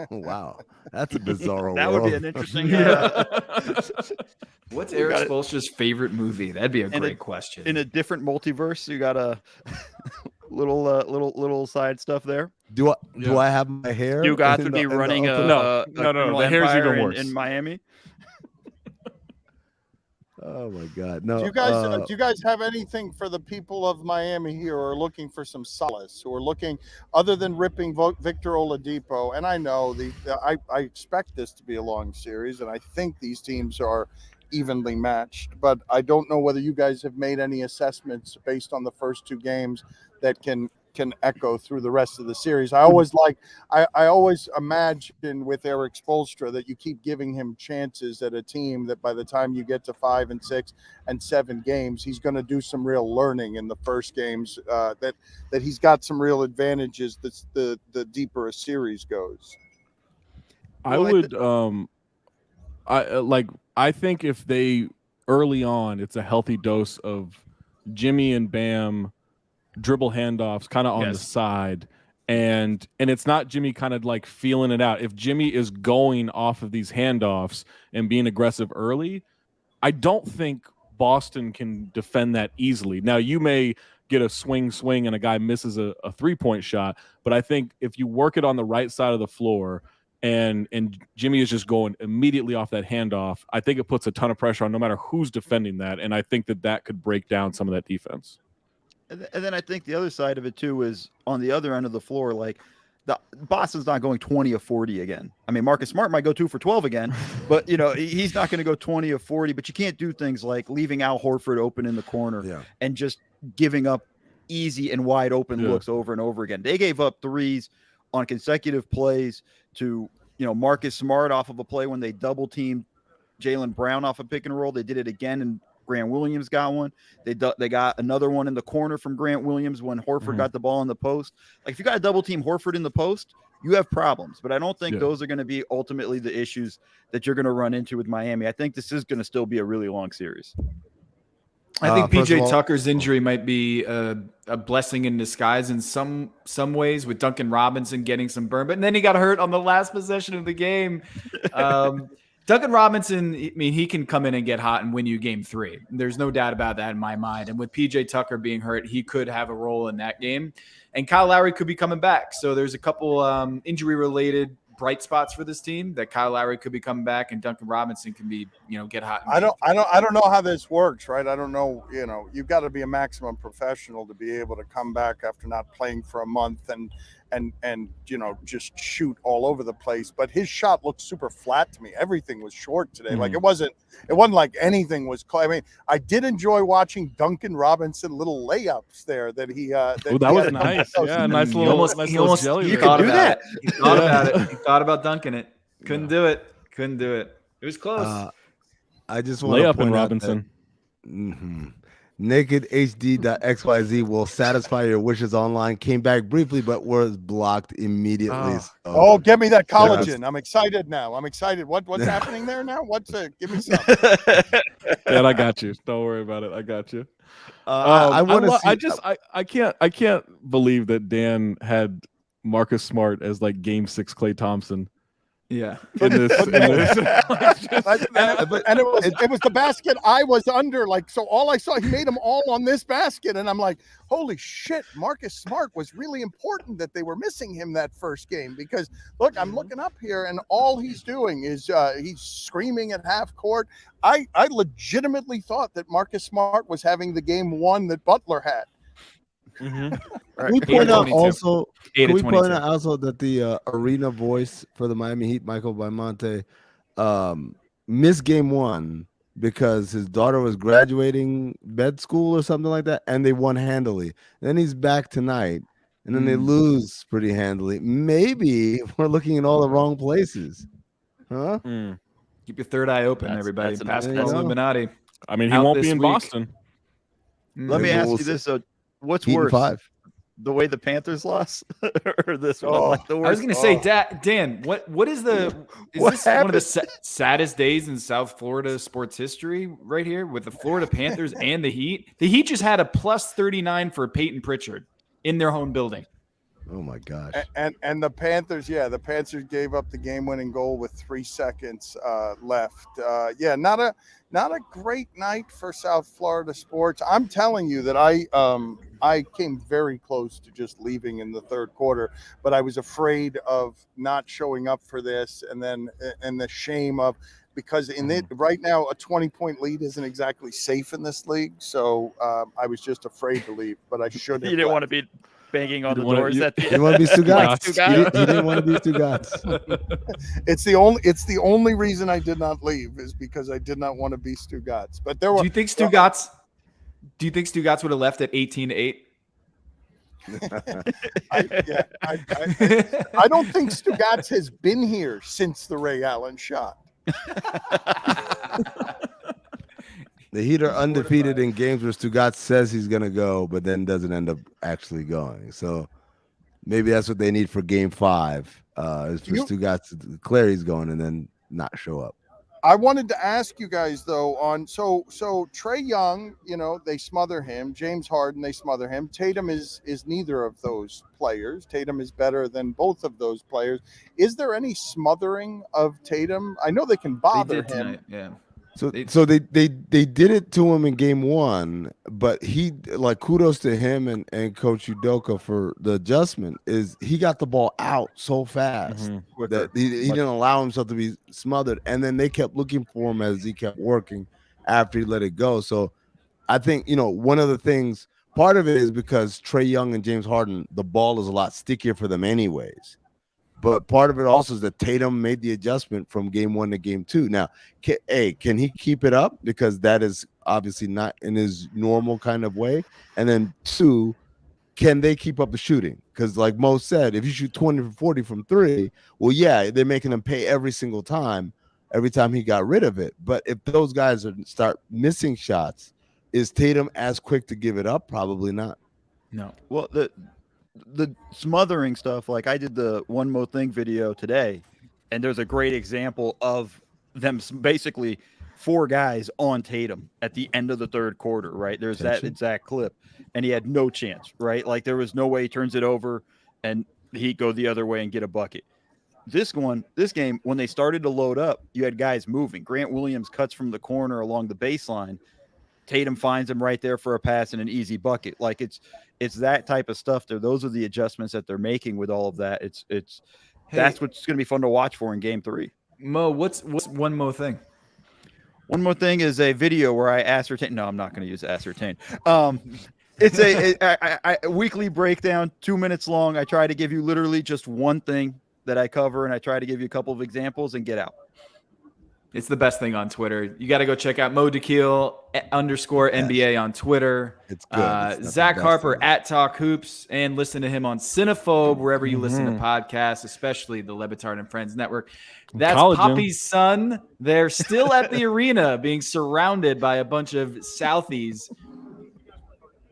Wow, that's a bizarre. That would be an interesting. What's Eric Spoelstra's favorite movie? That'd be a great question. In a different multiverse, you got a little side stuff there. Do I have my hair? You got to be running no. The hair's even worse in Miami. Oh my God! No. Do you guys have anything for the people of Miami here who are looking for some solace, who are looking other than ripping Victor Oladipo? And I know I expect this to be a long series, and I think these teams are evenly matched, but I don't know whether you guys have made any assessments based on the first two games that can echo through the rest of the series. I always imagine with Eric Spoelstra that you keep giving him chances at a team that by the time you get to 5 and 6 and 7 games, he's going to do some real learning in the first games, that he's got some real advantages the deeper a series goes. I think if they early on, it's a healthy dose of Jimmy and Bam dribble handoffs kind of on the side, and it's not Jimmy kind of like feeling it out. If Jimmy is going off of these handoffs and being aggressive early, I don't think Boston can defend that easily. Now you may get a swing and a guy misses a 3-point shot, but I think if you work it on the right side of the floor and Jimmy is just going immediately off that handoff, I think it puts a ton of pressure on no matter who's defending that, and I think that could break down some of that defense. And then I think the other side of it too is on the other end of the floor, like Boston's not going 20 of 40 again. I mean, Marcus Smart might go 2 for 12 again, but he's not going to go 20 of 40. But you can't do things like leaving Al Horford open in the corner and just giving up easy and wide open looks over and over again. They gave up threes on consecutive plays to Marcus Smart off of a play when they double teamed Jaylen Brown off a pick and roll. They did it again, and Grant Williams got one. They got another one in the corner from Grant Williams when Horford got the ball in the post. Like, if you got to double team Horford in the post, you have problems. But I don't think those are going to be ultimately the issues that you're going to run into with Miami. I think this is going to still be a really long series. I think PJ Tucker's injury might be a blessing in disguise in some ways, with Duncan Robinson getting some burn, but then he got hurt on the last possession of the game. Duncan Robinson, I mean, he can come in and get hot and win you game 3. There's no doubt about that in my mind. And with PJ Tucker being hurt, he could have a role in that game. And Kyle Lowry could be coming back. So there's a couple injury-related bright spots for this team that Kyle Lowry could be coming back and Duncan Robinson can be, get hot. I don't know how this works, right? I don't know. You've got to be a maximum professional to be able to come back after not playing for a month and just shoot all over the place. But his shot looked super flat to me. Everything was short today. Like it wasn't like anything was close. I mean, I did enjoy watching Duncan Robinson little layups there that he that was nice. Yeah, nice little jelly. He thought about it. He thought about it. He thought about dunking it. Couldn't do it. It was close. I just want to layup point in out Robinson. That, NakedHD.xyz will satisfy your wishes online. Came back briefly, but was blocked immediately. Oh, get me that collagen. I'm excited now. What's happening there now? Give me some. Yeah, I got you. Don't worry about it. I got you. I can't believe that Dan had Marcus Smart as like Game 6 Klay Thompson. Yeah. And it was the basket I was under. So all I saw, he made them all on this basket. And I'm like, holy shit, Marcus Smart was really important that they were missing him that first game. Because look, I'm looking up here and all he's doing is he's screaming at half court. I legitimately thought that Marcus Smart was having the game one that Butler had. Can we point out also that the arena voice for the Miami Heat, Michael Baimonte, missed game one because his daughter was graduating med school or something like that, and they won handily. Then he's back tonight, and then they lose pretty handily. Maybe we're looking in all the wrong places. Huh? Keep your third eye open, everybody. Pass the Illuminati. I mean, he won't be in Boston. Let me ask you this. What's worse, the way the Panthers lost or this one? Like the worst? I was going to say, Dan, what is this one of the saddest days in South Florida sports history right here with the Florida Panthers and the Heat? The Heat just had a plus 39 for Peyton Pritchard in their home building. Oh my gosh. And the Panthers, the Panthers gave up the game-winning goal with 3 seconds left. Not a great night for South Florida sports. I'm telling you that I came very close to just leaving in the third quarter, but I was afraid of not showing up for this and the shame of, because right now a 20-point lead isn't exactly safe in this league. So I was just afraid to leave, but I should have. You didn't want to be banging on the doors at the end. You want to be Stugotz. He didn't want to be Stugotz. It's the only reason I did not leave is because I did not want to be Stugotz. But there were. Do you think Stugotz would have left at 18-8? I don't think Stugotz has been here since the Ray Allen shot. The Heat are undefeated in games where Stugotz says he's going to go, but then doesn't end up actually going. So maybe that's what they need for game 5, is for Stugotz to declare he's going and then not show up. I wanted to ask you guys, though, so Trae Young, they smother him. James Harden, they smother him. Tatum is neither of those players. Tatum is better than both of those players. Is there any smothering of Tatum? I know they can bother him. Tonight, yeah. So they did it to him in game 1, but he, like, kudos to him and Coach Udoka for the adjustment, is he got the ball out so fast that he didn't allow himself to be smothered, and then they kept looking for him as he kept working after he let it go. So I think, one of the things, part of it is because Trae Young and James Harden, the ball is a lot stickier for them anyways. But part of it also is that Tatum made the adjustment from game 1 to game 2. Now, can he keep it up? Because that is obviously not in his normal kind of way. And then 2, can they keep up the shooting? Because like Mo said, if you shoot 20 for 40 from 3, well, yeah, they're making him pay every time he got rid of it. But if those guys start missing shots, is Tatum as quick to give it up? Probably not. No. Well, the smothering stuff, like I did the One Mo Thing video today, and there's a great example of them basically 4 guys on Tatum at the end of the third quarter, right? There's that exact clip, and he had no chance, right? Like there was no way he turns it over and he'd go the other way and get a bucket. This game, when they started to load up, you had guys moving. Grant Williams cuts from the corner along the baseline. Tatum finds him right there for a pass and an easy bucket. Like it's that type of stuff there. Those are the adjustments that they're making with all of that. That's what's going to be fun to watch for in Game 3. Mo, what's one more thing? One more thing is a video where I ascertain. No, I'm not going to use ascertain. It's a weekly breakdown, 2 minutes long. I try to give you literally just one thing that I cover, and I try to give you a couple of examples and get out. It's the best thing on Twitter. You got to go check out Mo DeKeel _NBA on Twitter. It's good. Zach Harper at Talk Hoops, and listen to him on Cinephobe, wherever you listen to podcasts, especially the Le Batard and Friends Network. That's Collagen. Poppy's son. They're still at the arena being surrounded by a bunch of Southies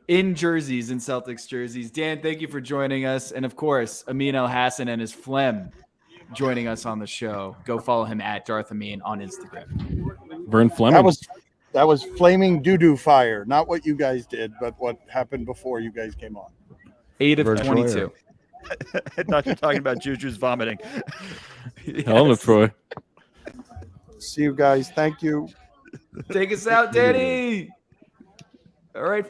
in jerseys, in Celtics jerseys. Dan, thank you for joining us. And of course, Amin Elhassan and his phlegm joining us on the show. Go follow him at Darth Amin on Instagram. Vern Fleming. That was flaming doo-doo fire. Not what you guys did, but what happened before you guys came on. 8 of Vern 22. Troyer. I thought you were talking about Juju's vomiting. Hell of Troy. See you guys. Thank you. Take us out, Danny. All right.